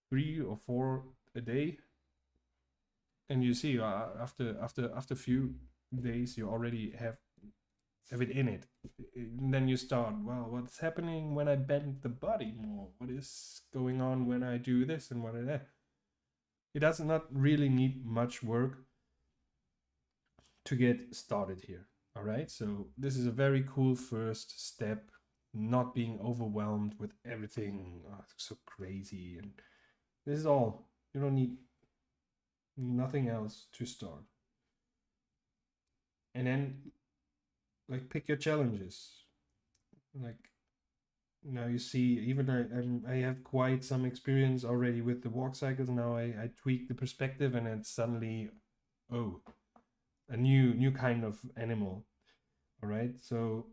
3 or 4 a day, and you see after a few days you already have it in it. And then you start, well, what's happening when I bend the body more? What is going on when I do this and what is that? It does not really need much work to get started here. All right, so this is a very cool first step, not being overwhelmed with everything. Oh, it's so crazy, and this is all. You don't need nothing else to start. And then like pick your challenges. Like now you see, even I have quite some experience already with the walk cycles. Now I tweak the perspective, and it's suddenly, oh, a new kind of animal. All right, so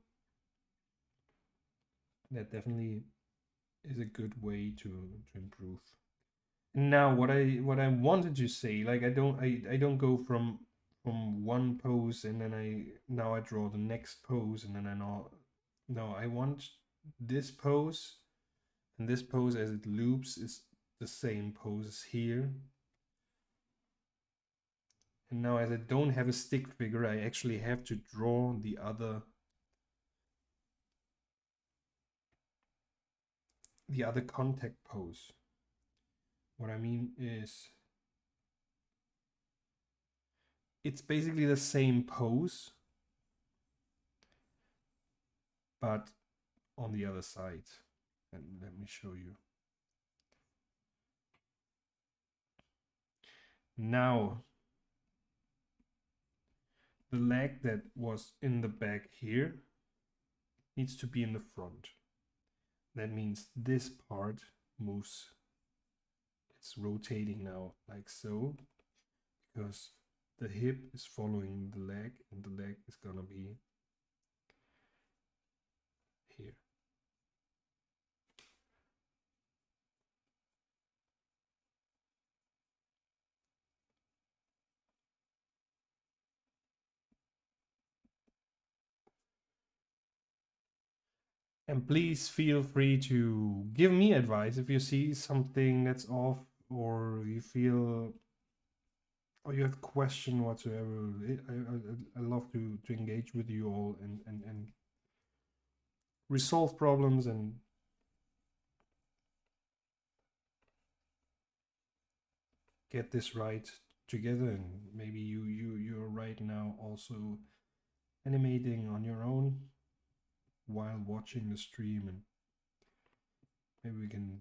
that definitely is a good way to improve. Now what I wanted to say, like I don't go from one pose and then I draw the next pose and then I know, no, I want this pose, and this pose as it loops is the same pose as here. And now as I don't have a stick figure, I actually have to draw the other contact pose. What I mean is, it's basically the same pose, but on the other side. And let me show you. Now, the leg that was in the back here needs to be in the front. That means this part moves. It's rotating now like so, because the hip is following the leg and the leg is gonna be here. And please feel free to give me advice if you see something that's off, or you feel, or you have a question whatsoever. I love to engage with you all and resolve problems and get this right together. And maybe you're right now also animating on your own while watching the stream, and maybe we can,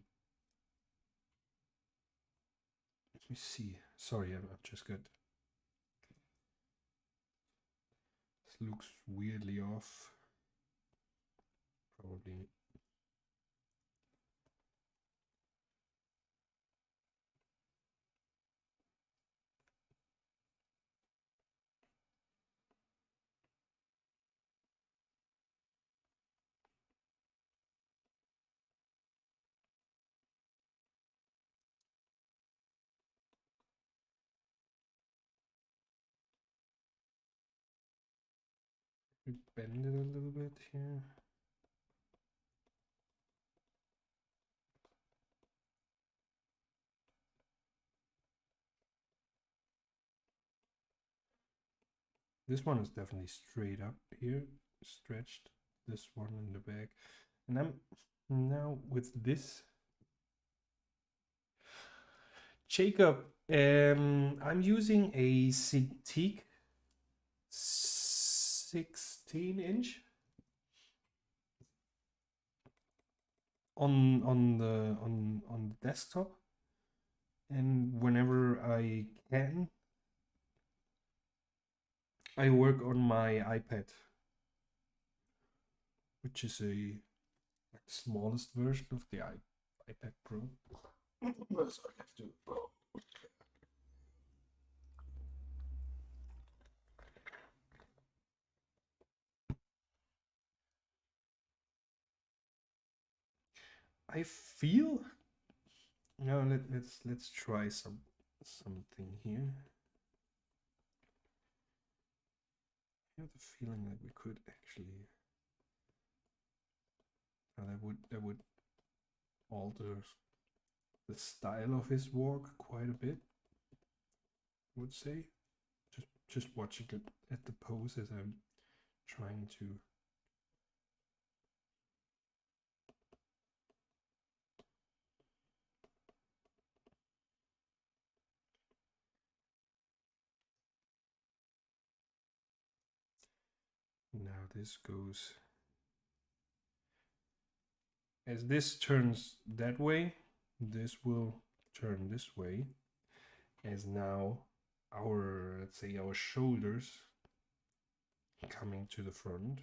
let me see. Sorry, I've just got, this looks weirdly off. Probably. Bend it a little bit here. This one is definitely straight up here, stretched. This one in the back. And I'm now with this. Jacob, I'm using a Cintiq 16-inch on the desktop, and whenever I can, I work on my iPad, which is a like smallest version of the iPad Pro. So I have to. I feel. No, let's try something here. I have the feeling that we could actually. That would alter the style of his walk quite a bit, I would say. Just watching it at the pose as I'm trying to. Now this goes, as this turns that way, this will turn this way, as now our, let's say, our shoulders coming to the front.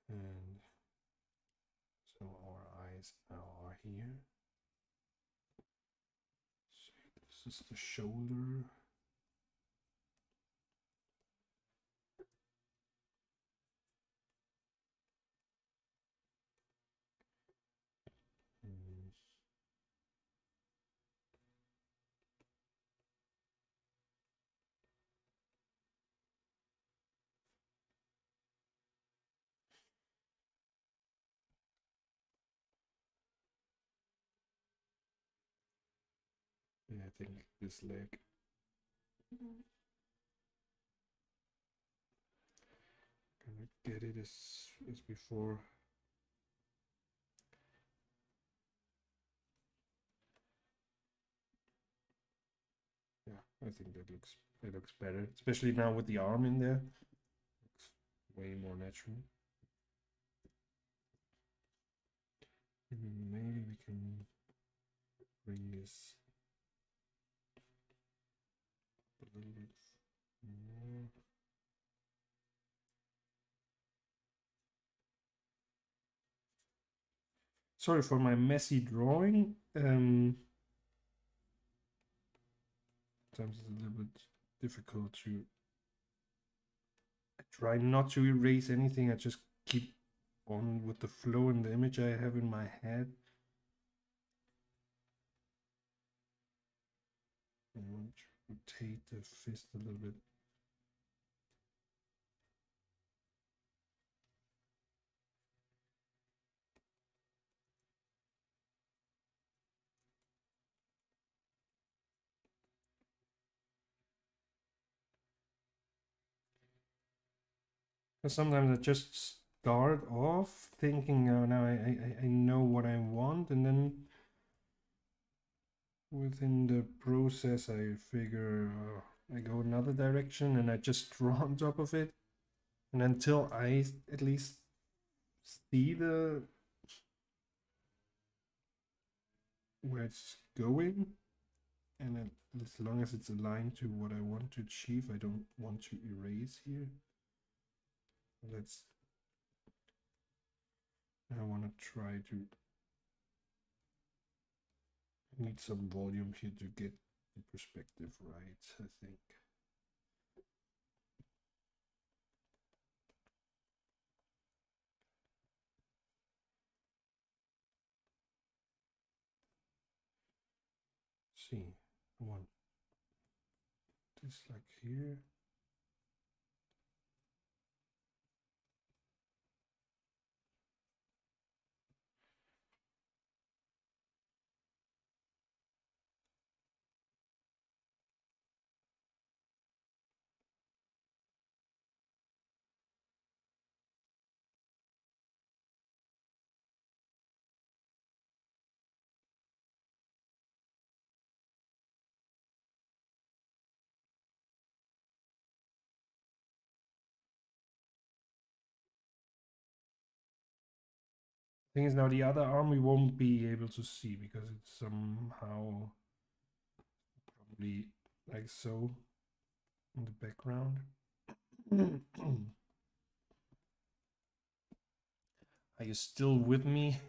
And so our eyes now are here. So this is the shoulder. Yeah, I think this leg. Gonna get it as before. Yeah, I think that looks better, especially now with the arm in there. Looks way more natural. And maybe we can bring this a little bit more. Sorry for my messy drawing. Sometimes it's a little bit difficult to. I try not to erase anything. I just keep on with the flow and the image I have in my head. I want to rotate the fist a little bit. Sometimes I just start off thinking, oh, now I know what I want, and then within the process I figure I go another direction and I just draw on top of it. And until I at least see the where it's going, and as long as it's aligned to what I want to achieve, I don't want to erase here. I want to try to need some volume here to get the perspective right, I think. See, I want this like here. Thing is, now the other arm we won't be able to see because it's somehow probably like so in the background. Are you still with me?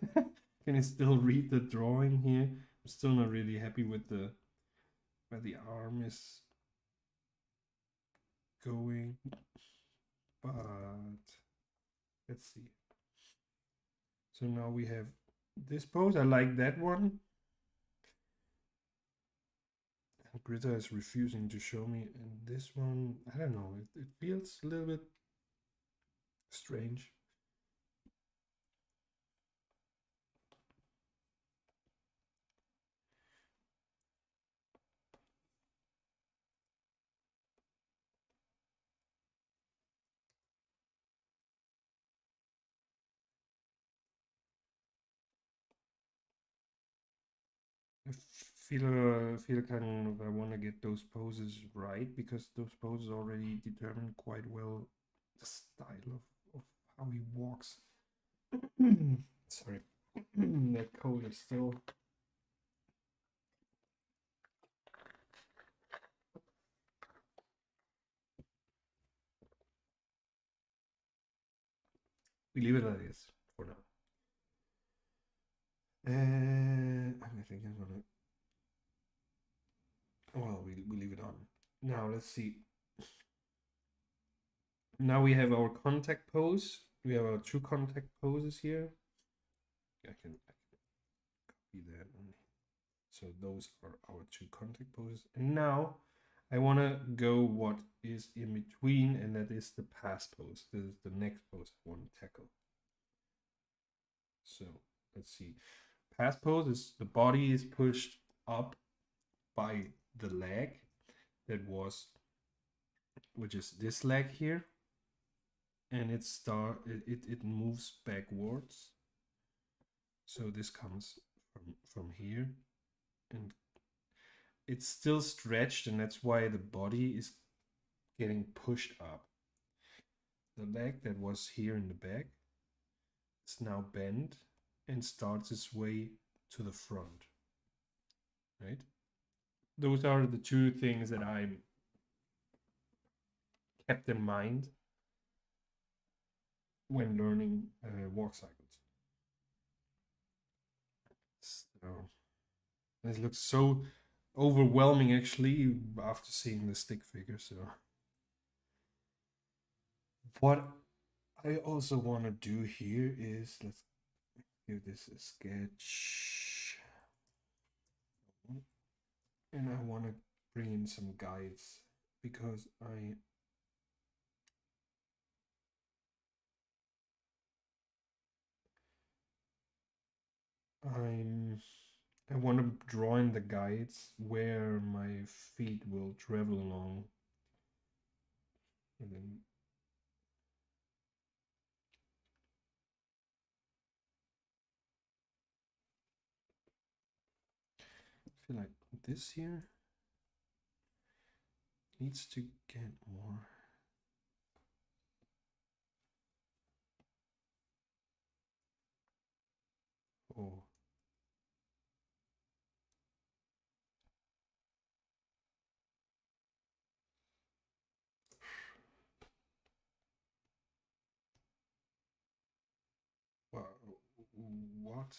Can you still read the drawing here? I'm still not really happy with where the arm is going, but let's see. So now we have this pose. I like that one. KRITA is refusing to show me, and this one, I don't know, it feels a little bit strange. I feel kind of I want to get those poses right because those poses already determine quite well the style of how he walks. Sorry, that cold is still. We leave it like this for now. I think I'm gonna. Well, we leave it on. Now let's see. Now we have our contact pose. We have our two contact poses here. I can copy that. So those are our two contact poses. And now I want to go what is in between, and that is the pass pose. This is the next pose I want to tackle. So let's see. Pass pose is the body is pushed up by the leg that was, which is this leg here, and it moves backwards. So this comes from here, and it's still stretched, and that's why the body is getting pushed up. The leg that was here in the back is now bent and starts its way to the front, right? Those are the two things that I kept in mind when learning walk cycles. So this looks so overwhelming actually after seeing the stick figure. So what I also want to do here is, let's give this a sketch, and I want to bring in some guides because I want to draw in the guides where my feet will travel along, and then I feel like this here needs to get more. Oh. What?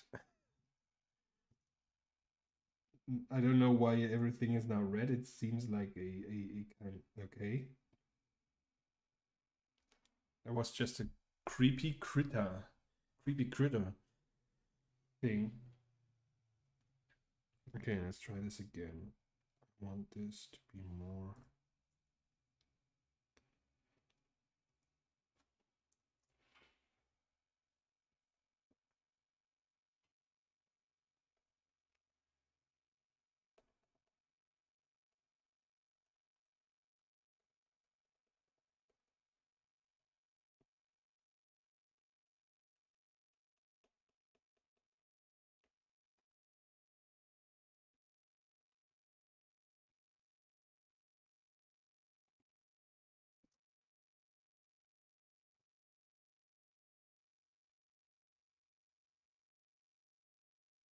I don't know why everything is now red. It seems like a kind of, okay. That was just a creepy critter thing. Okay, let's try this again. I want this to be more.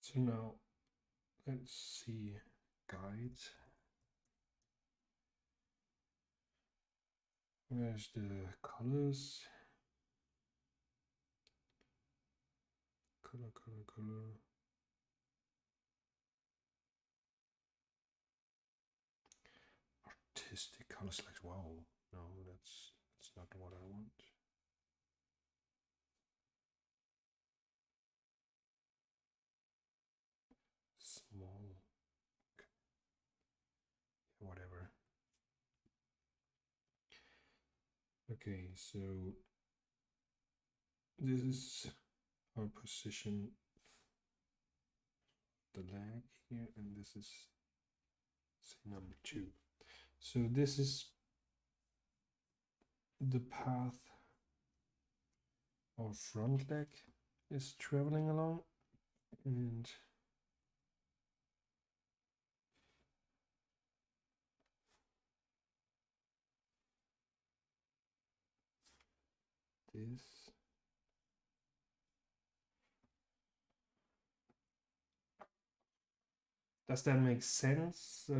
So now let's see guides. Where's the colors? Color. Artistic color selection. Wow. No, that's not what I want. Small. Whatever. Okay, so this is our position, the leg here, and this is, say, number 2. So this is the path our front leg is traveling along, and this. Does that make sense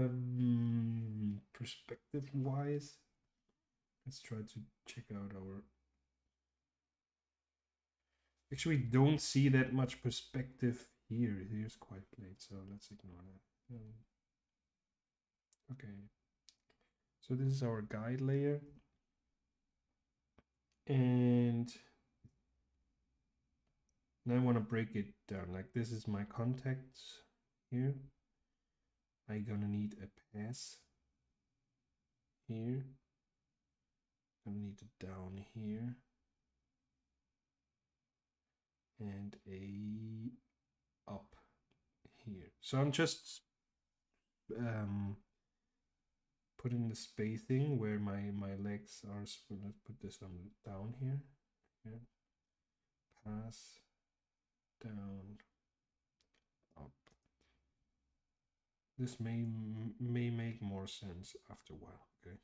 perspective wise? Let's try to check out our Actually, we don't see that much perspective here. Here's quite plain, so let's ignore that. Okay. So this is our guide layer. And now I want to break it down. Like this is my contacts here. I'm gonna need a pass here. I need it down here. And a up here. So I'm just putting the spacing where my legs are. So let's put this on down here. Pass down up. This may make more sense after a while. Okay.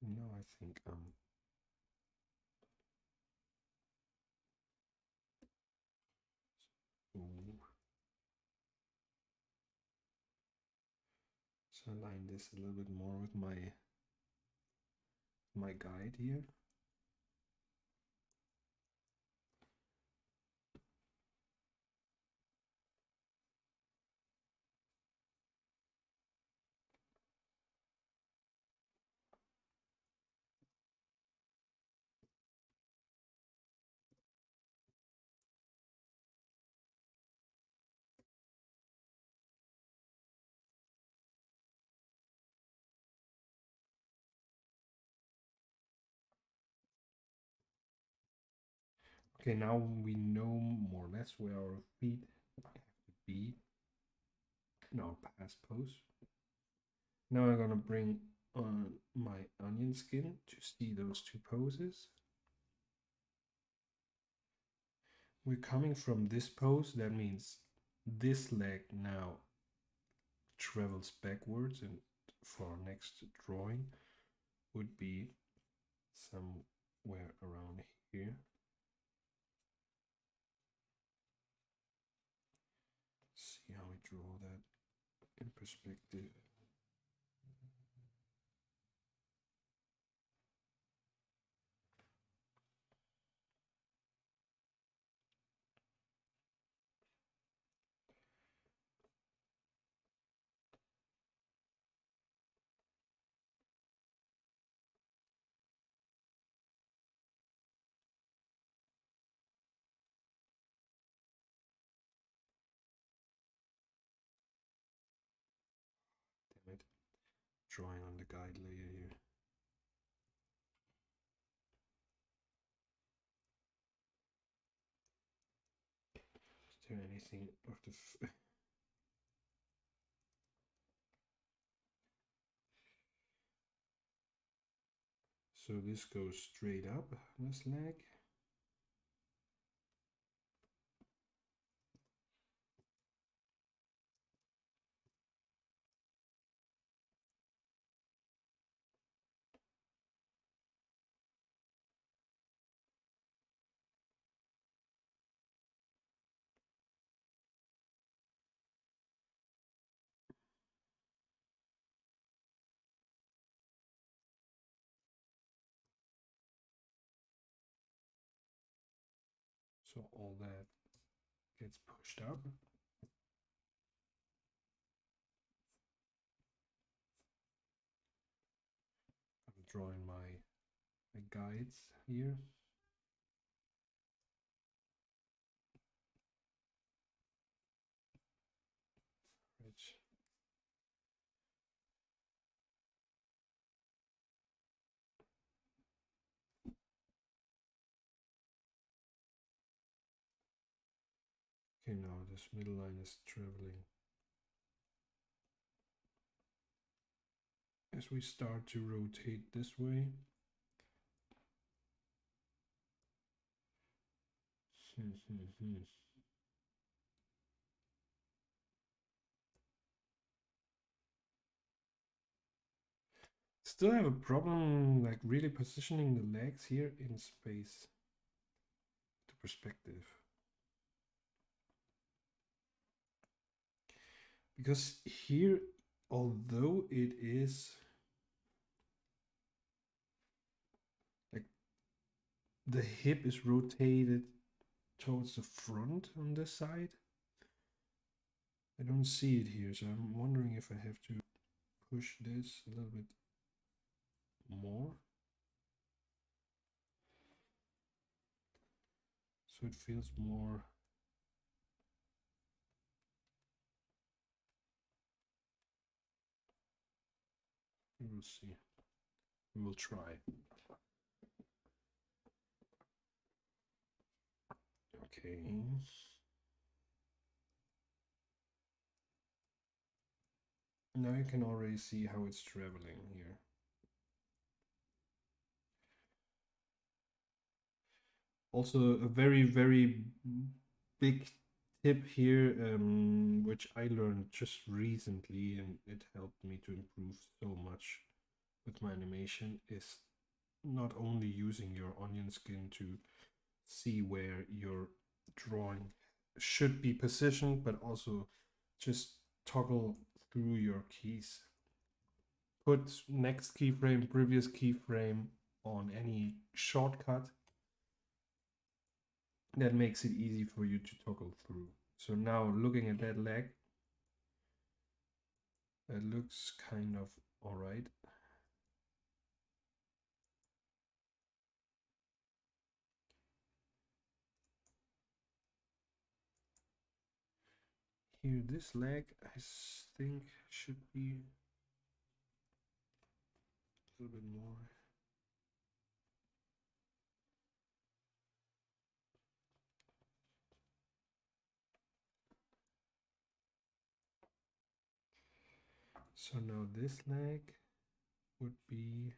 No, I think so align this a little bit more with my guide here. Okay, now we know more or less where our feet have to be in our pass pose. Now I'm gonna bring on my onion skin to see those two poses. We're coming from this pose, that means this leg now travels backwards, and for our next drawing would be somewhere around here. See how we draw that in perspective. Damn it. Drawing on the guide layer here. Is there anything of the so this goes straight up, this leg. So all that gets pushed up. I'm drawing my guides here. Which okay, now this middle line is traveling. As we start to rotate this way, still have a problem like really positioning the legs here in space to perspective. Because here, although it is like the hip is rotated towards the front on this side, I don't see it here, so I'm wondering if I have to push this a little bit more so it feels more. We will see. We will try. Okay. Now you can already see how it's traveling here. Also, a very, very big tip here, which I learned just recently, and it helped me to improve so much with my animation, is not only using your onion skin to see where your drawing should be positioned, but also just toggle through your keys. Put next keyframe, previous keyframe on any shortcut. That makes it easy for you to toggle through. So now looking at that leg, that looks kind of all right. Here, this leg, I think should be a little bit more. So now this leg would be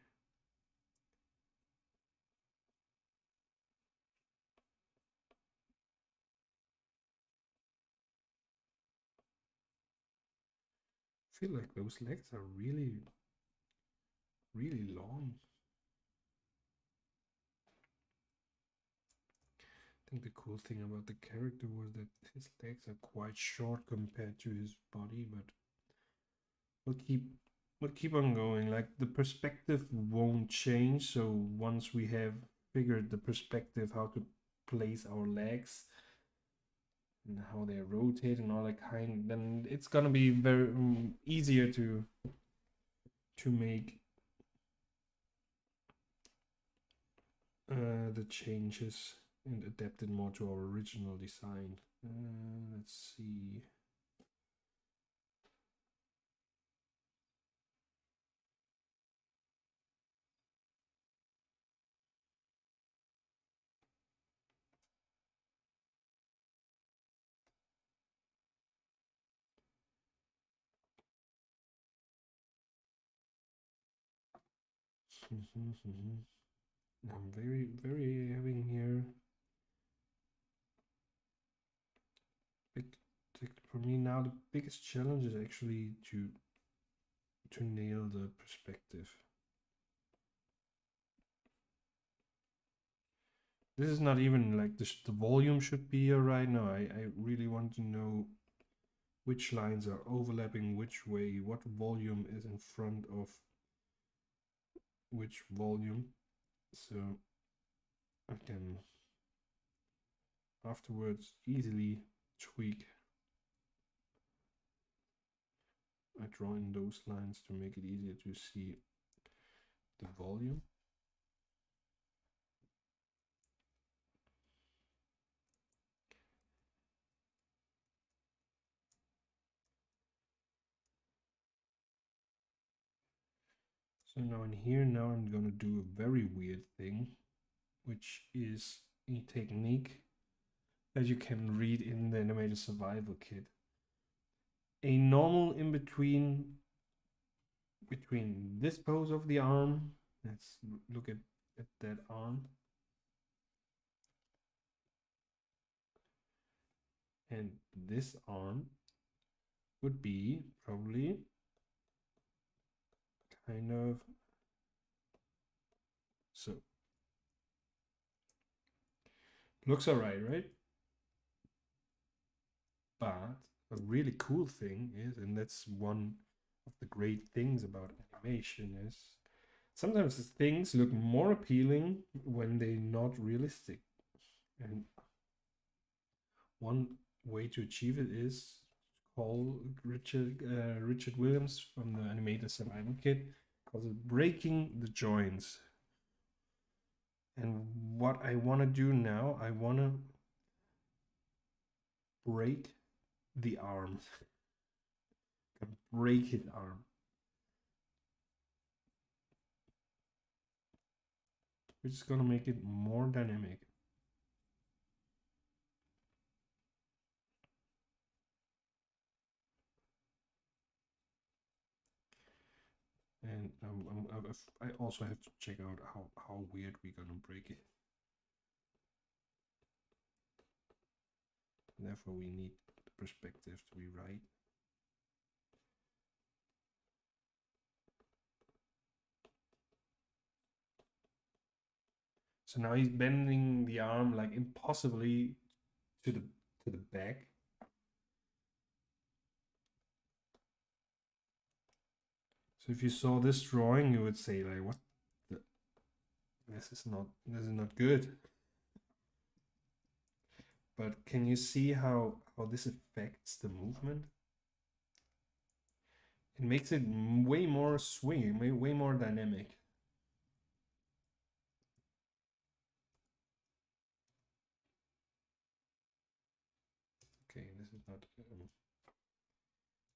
I feel like those legs are really, really long. I think the cool thing about the character was that his legs are quite short compared to his body, but we'll keep on going. Like the perspective won't change, so once we have figured the perspective, how to place our legs and how they rotate and all that kind, then it's gonna be very easier to make the changes and adapt it more to our original design. Let's see. I'm very having here. For me now, the biggest challenge is actually to nail the perspective. This is not even like the volume should be here right now. I really want to know which lines are overlapping which way, what volume is in front of which volume, so I can afterwards easily tweak. I draw in those lines to make it easier to see the volume. So now in here, now I'm gonna do a very weird thing, which is a technique that you can read in the Animator Survival Kit. A normal in between this pose of the arm. Let's look at that arm. And this arm would be probably kind of so. Looks alright, right? But a really cool thing is, and that's one of the great things about animation, is sometimes the things look more appealing when they're not realistic. And one way to achieve it is call Richard Williams from the Animator Survival Kit, calls it breaking the joints. And what I want to do now, I want to break the arm. Break his arm. Which is gonna make it more dynamic. And I also have to check out how weird we're gonna break it. Therefore, we need the perspective to be right. So now he's bending the arm like impossibly to the back. So if you saw this drawing, you would say like, what the, this is not good. But can you see how this affects the movement? It makes it way more swinging, way more dynamic. Okay, this is not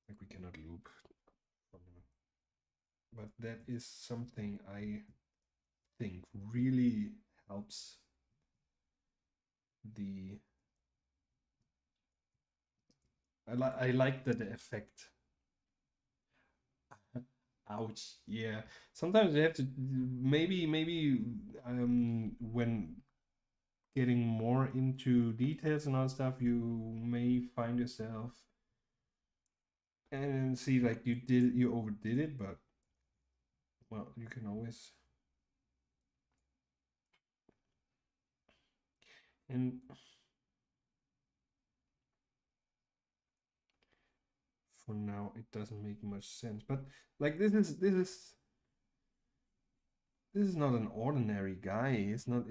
like we cannot loop from but that is something I think really helps the I like that effect. Ouch. Yeah. Sometimes you have to maybe when getting more into details and all stuff, you may find yourself and see like you overdid it, but well, you can always. And for now it doesn't make much sense, but like this is not an ordinary guy. It's not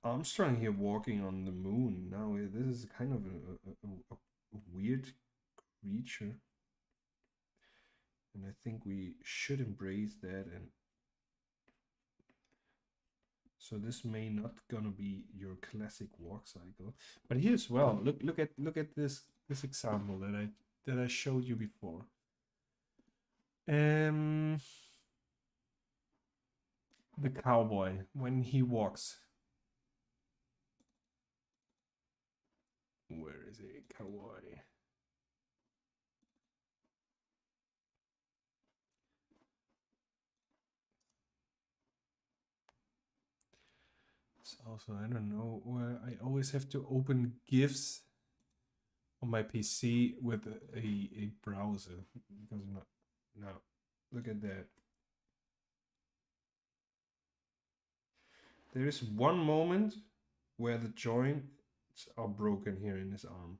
Armstrong here walking on the moon. Now this is kind of a weird creature, and I think we should embrace that. And so this may not gonna be your classic walk cycle, but here's well. Look at this example that I showed you before. The cowboy when he walks. Where is he, cowboy? So also, I don't know where I always have to open GIFs on my PC with a browser because no, look at that. There is one moment where the joints are broken here in his arm.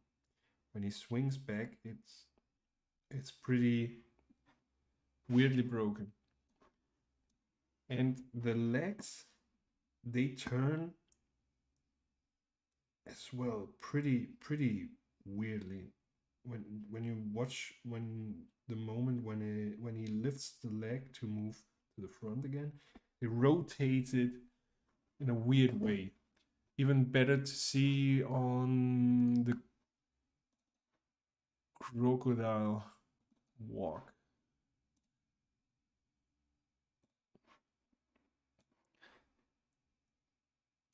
When he swings back, it's pretty weirdly broken. And the legs, they turn as well pretty weirdly when you watch the moment when he lifts the leg to move to the front again, it rotates it in a weird way. Even better to see on the crocodile walk.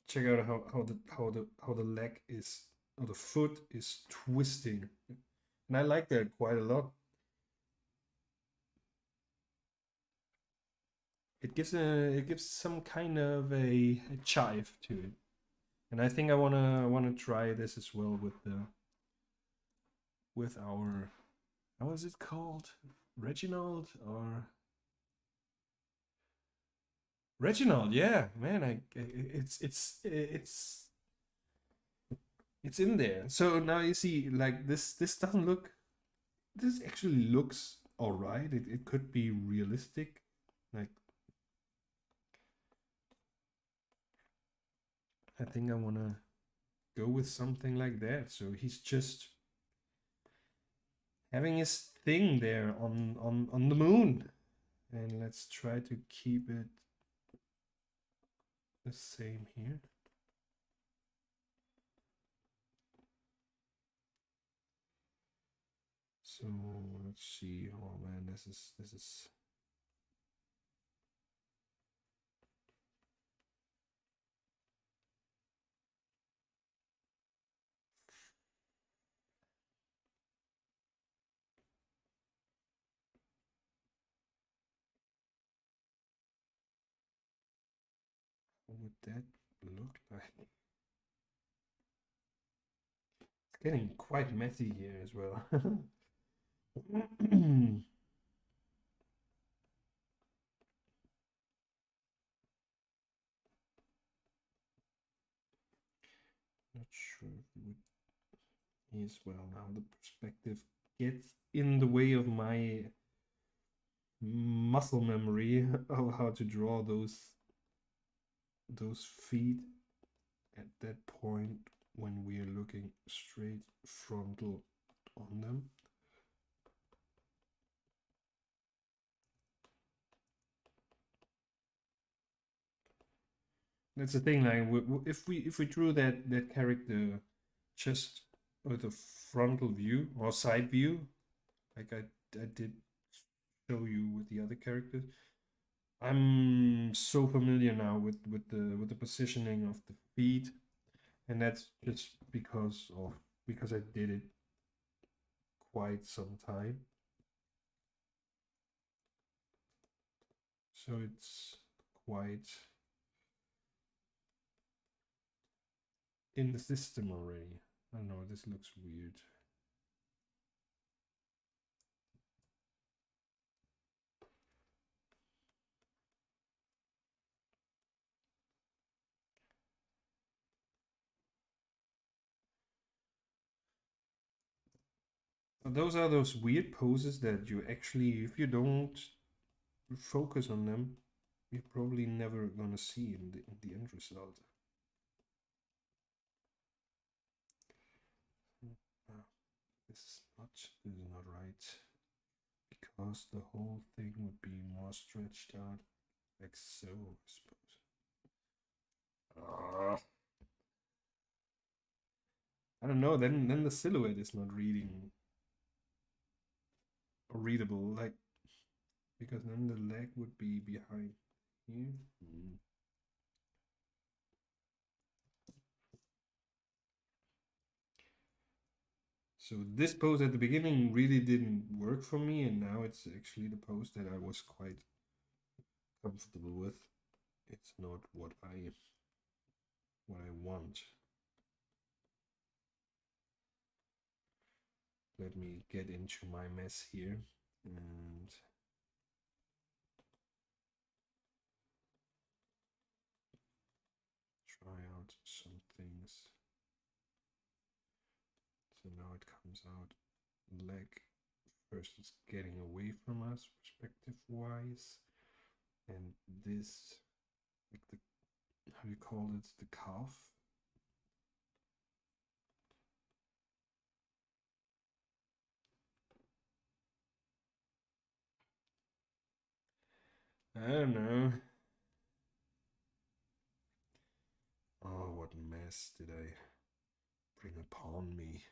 Check out how the leg is, or the foot is twisting, and I like that quite a lot. It gives some kind of a chive to it, and I think I wanna try this as well with our, how is it called, Reginald or Reginald? Yeah, man, it's it's in there. So now you see, like this doesn't look. This actually looks all right. It could be realistic, like. I think I wanna go with something like that. So he's just having his thing there on the moon, and let's try to keep it the same here. So let's see. Oh man, this is. What would that look like? It's getting quite messy here as well. Not sure if it would as well. Now the perspective gets in the way of my muscle memory of how to draw those feet at that point when we are looking straight frontal on them. That's the thing. Like if we drew that character just with a frontal view or side view, like I did show you with the other characters, I'm so familiar now with the positioning of the feet, and that's just because I did it quite some time. So it's quite in the system already. I don't know, this looks weird. Those are those weird poses that you actually, if you don't focus on them, you're probably never gonna see in the end result. This is not right, because the whole thing would be more stretched out, like so, I suppose. I don't know. Then the silhouette is not reading or readable, like, because then the leg would be behind here. So this pose at the beginning really didn't work for me, and now it's actually the pose that I was quite comfortable with. It's not what I want. Let me get into my mess here and try out some things. So now it comes out leg first, it's getting away from us perspective wise, and this, like the, how do you call it, the calf. I don't know. Oh, what mess did I bring upon me?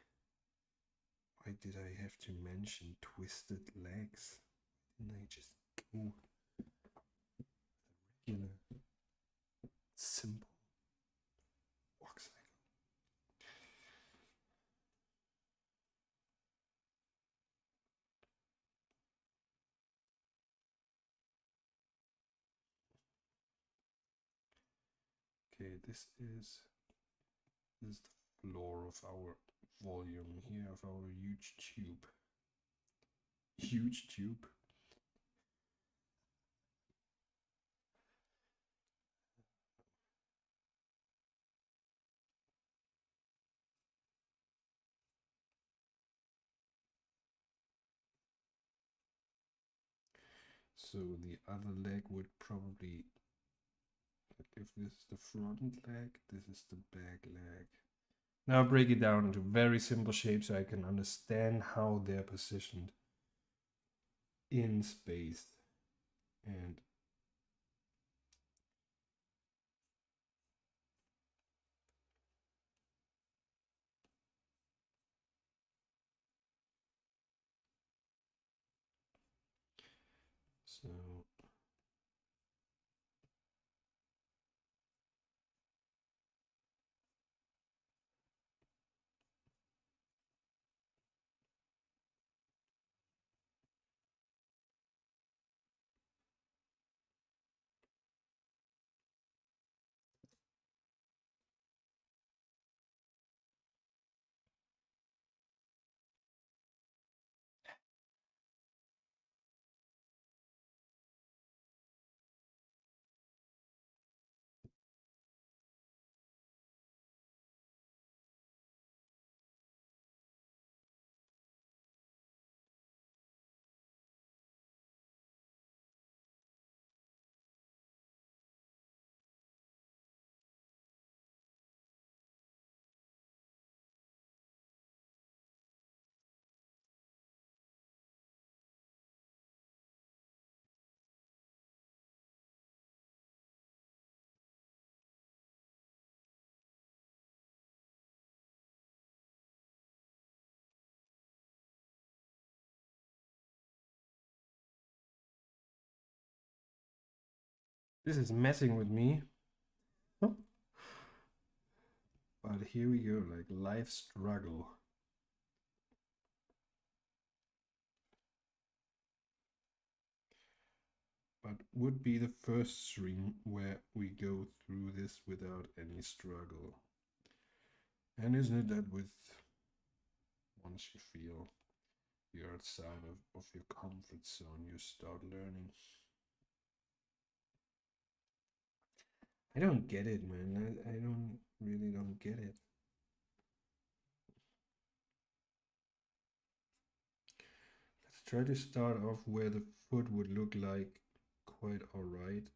Why did I have to mention twisted legs? Didn't I just go regular, simple walk cycle? Okay, this is the floor of our volume here, of our huge tube. Huge tube. So the other leg would probably, if this is the front leg, this is the back leg. Now I'll break it down into very simple shapes so I can understand how they're positioned in space. And so this is messing with me. But here we go, like life struggle. But would be the first stream where we go through this without any struggle. And isn't it that with once you feel you're outside of your comfort zone, you start learning? I don't get it, man. I really don't get it. Let's try to start off where the foot would look like quite alright.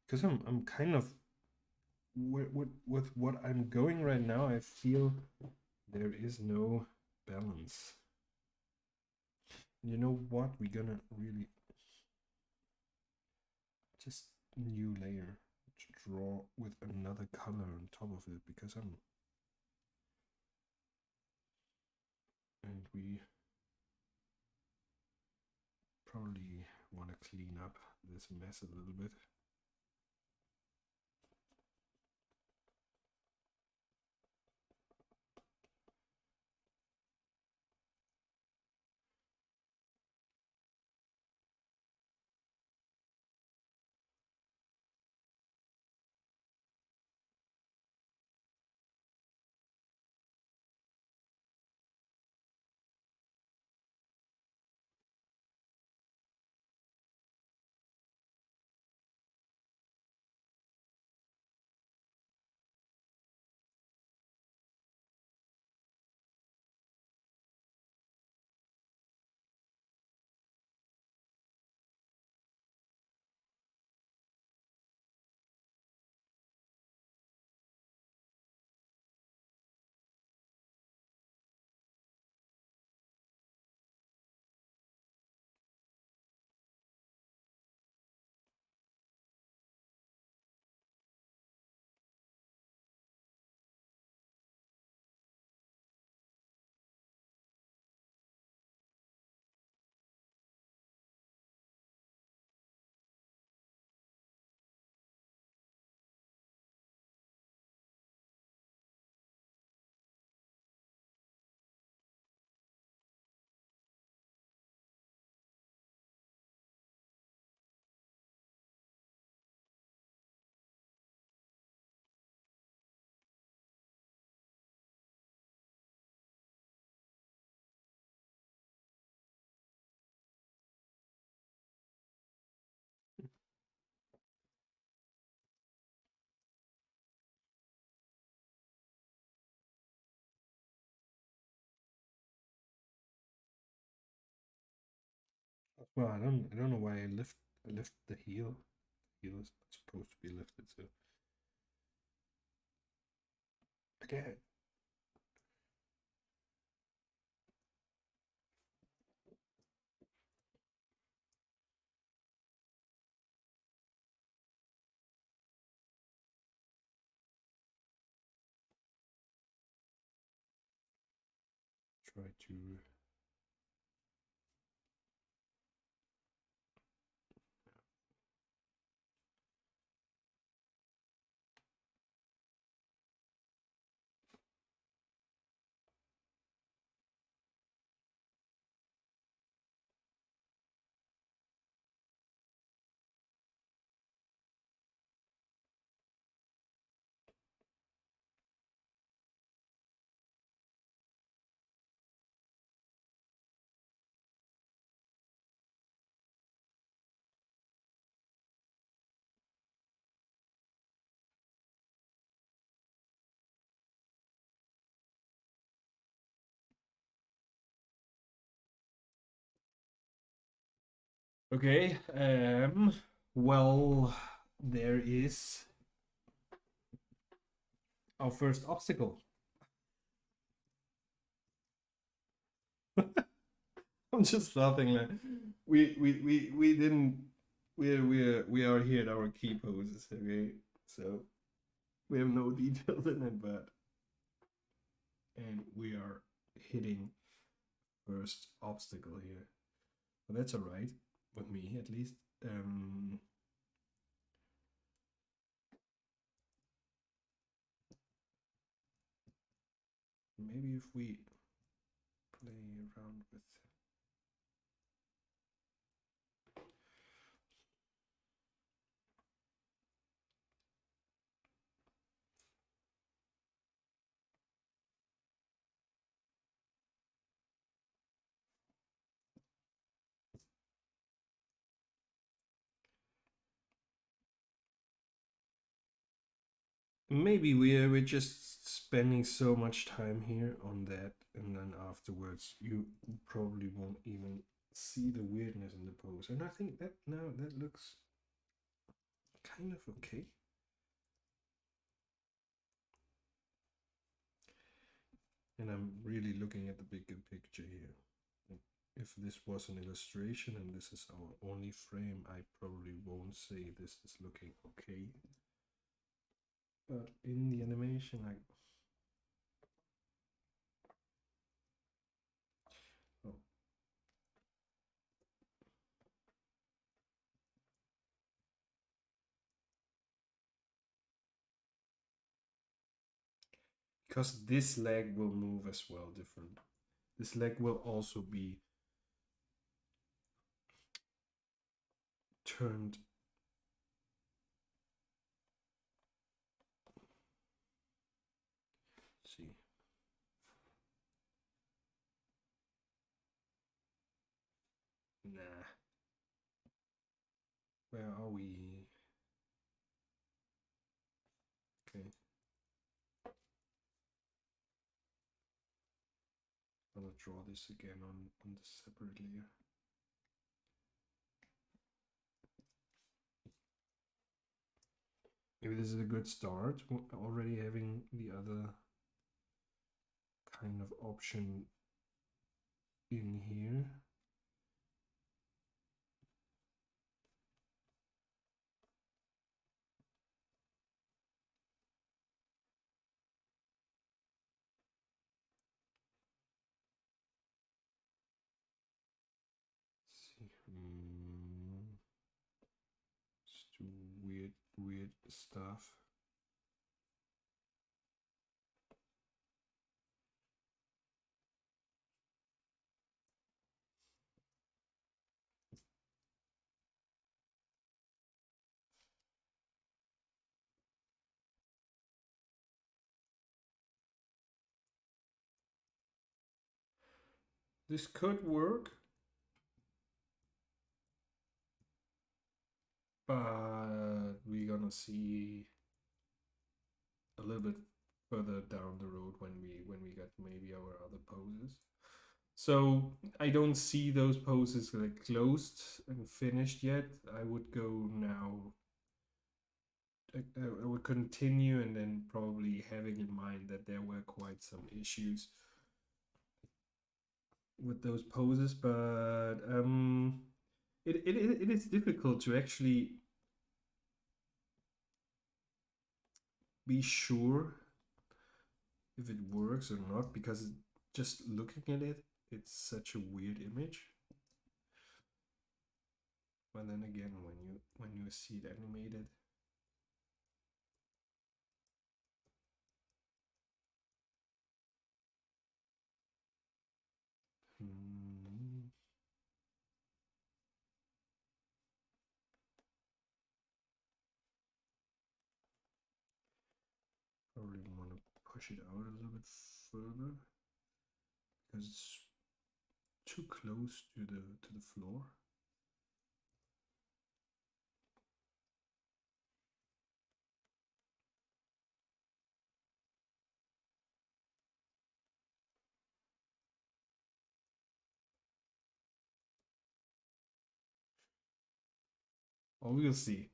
Because I'm kind of with what I'm going right now, I feel there is no balance. You know what? We're gonna really just new layer to draw with another color on top of it because and we probably want to clean up this mess a little bit. Well, I don't know why I lift the heel. The heel is not supposed to be lifted, so okay. Try to. Okay. Well, there is our first obstacle. I'm just laughing. Like, we didn't. We are here at our key poses. Okay, so we have no details in it, but and we are hitting first obstacle here. But that's alright with me at least. Maybe if we play around with. Maybe we're just spending so much time here on that, and then afterwards you probably won't even see the weirdness in the pose. And I think that now that looks kind of okay. And I'm really looking at the bigger picture here. If this was an illustration and this is our only frame, I probably won't say this is looking okay. But in the animation, I oh. Because this leg will move as well different. This leg will also be turned. Let's see. Nah. Where are we? Okay. I'm gonna draw this again on this separate layer. Maybe this is a good start. Already having the other kind of option in here. Let's see. Just do weird stuff. This could work, but we're gonna see a little bit further down the road when we get maybe our other poses. So I don't see those poses like closed and finished yet. I would go now. I would continue, and then probably having in mind that there were quite some issues with those poses, but it is difficult to actually be sure if it works or not, because just looking at it, it's such a weird image. But then again, when you see it animated, hmm, I really want to push it out a little bit further because it's too close to the floor. Well, we'll see.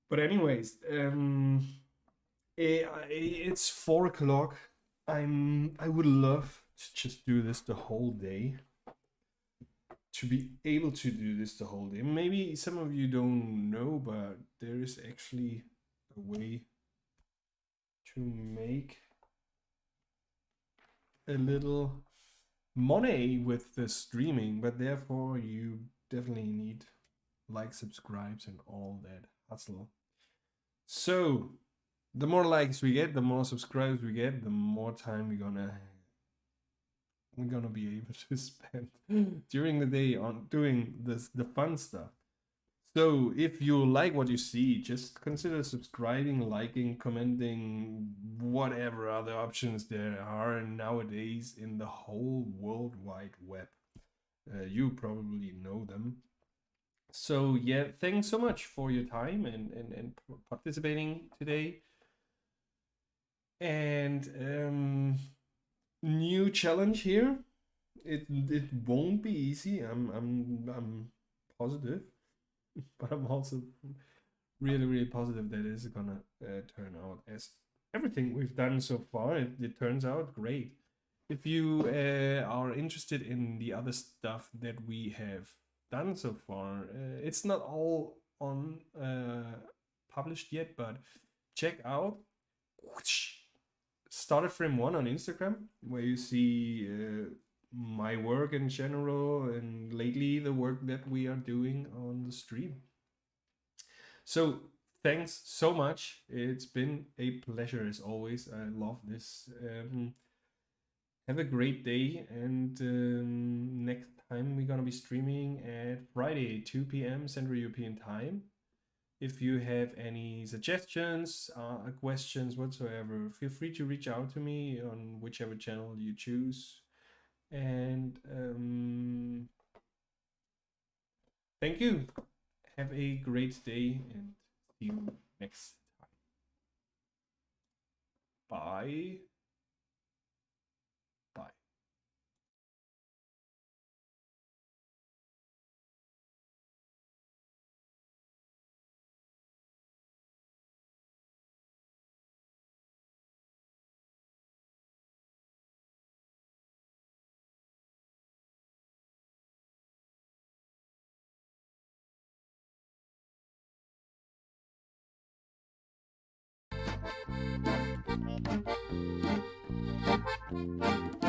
But anyways, it's 4 o'clock. I would love to just do this the whole day. To be able to do this the whole day. Maybe some of you don't know, but there is actually a way to make a little money with the streaming, but therefore you definitely need like, subscribes, and all that hustle. So the more likes we get, the more subscribers we get, the more time we're gonna be able to spend during the day on doing the fun stuff. So if you like what you see, just consider subscribing, liking, commenting, whatever other options there are nowadays in the whole World Wide Web. You probably know them. So yeah, thanks so much for your time and participating today. And new challenge here. It won't be easy. I'm positive, but I'm also really positive that it's gonna turn out as everything we've done so far. It turns out great. If you are interested in the other stuff that we have done so far, it's not all on published yet, but check out Started Frame 1 on Instagram, where you see my work in general and lately the work that we are doing on the stream. So thanks so much. It's been a pleasure as always. I love this. Have a great day, and next time we're gonna be streaming at Friday, 2 p.m. Central European Time. If you have any suggestions, questions whatsoever, feel free to reach out to me on whichever channel you choose. And thank you. Have a great day, and see you next time. Bye. Bye.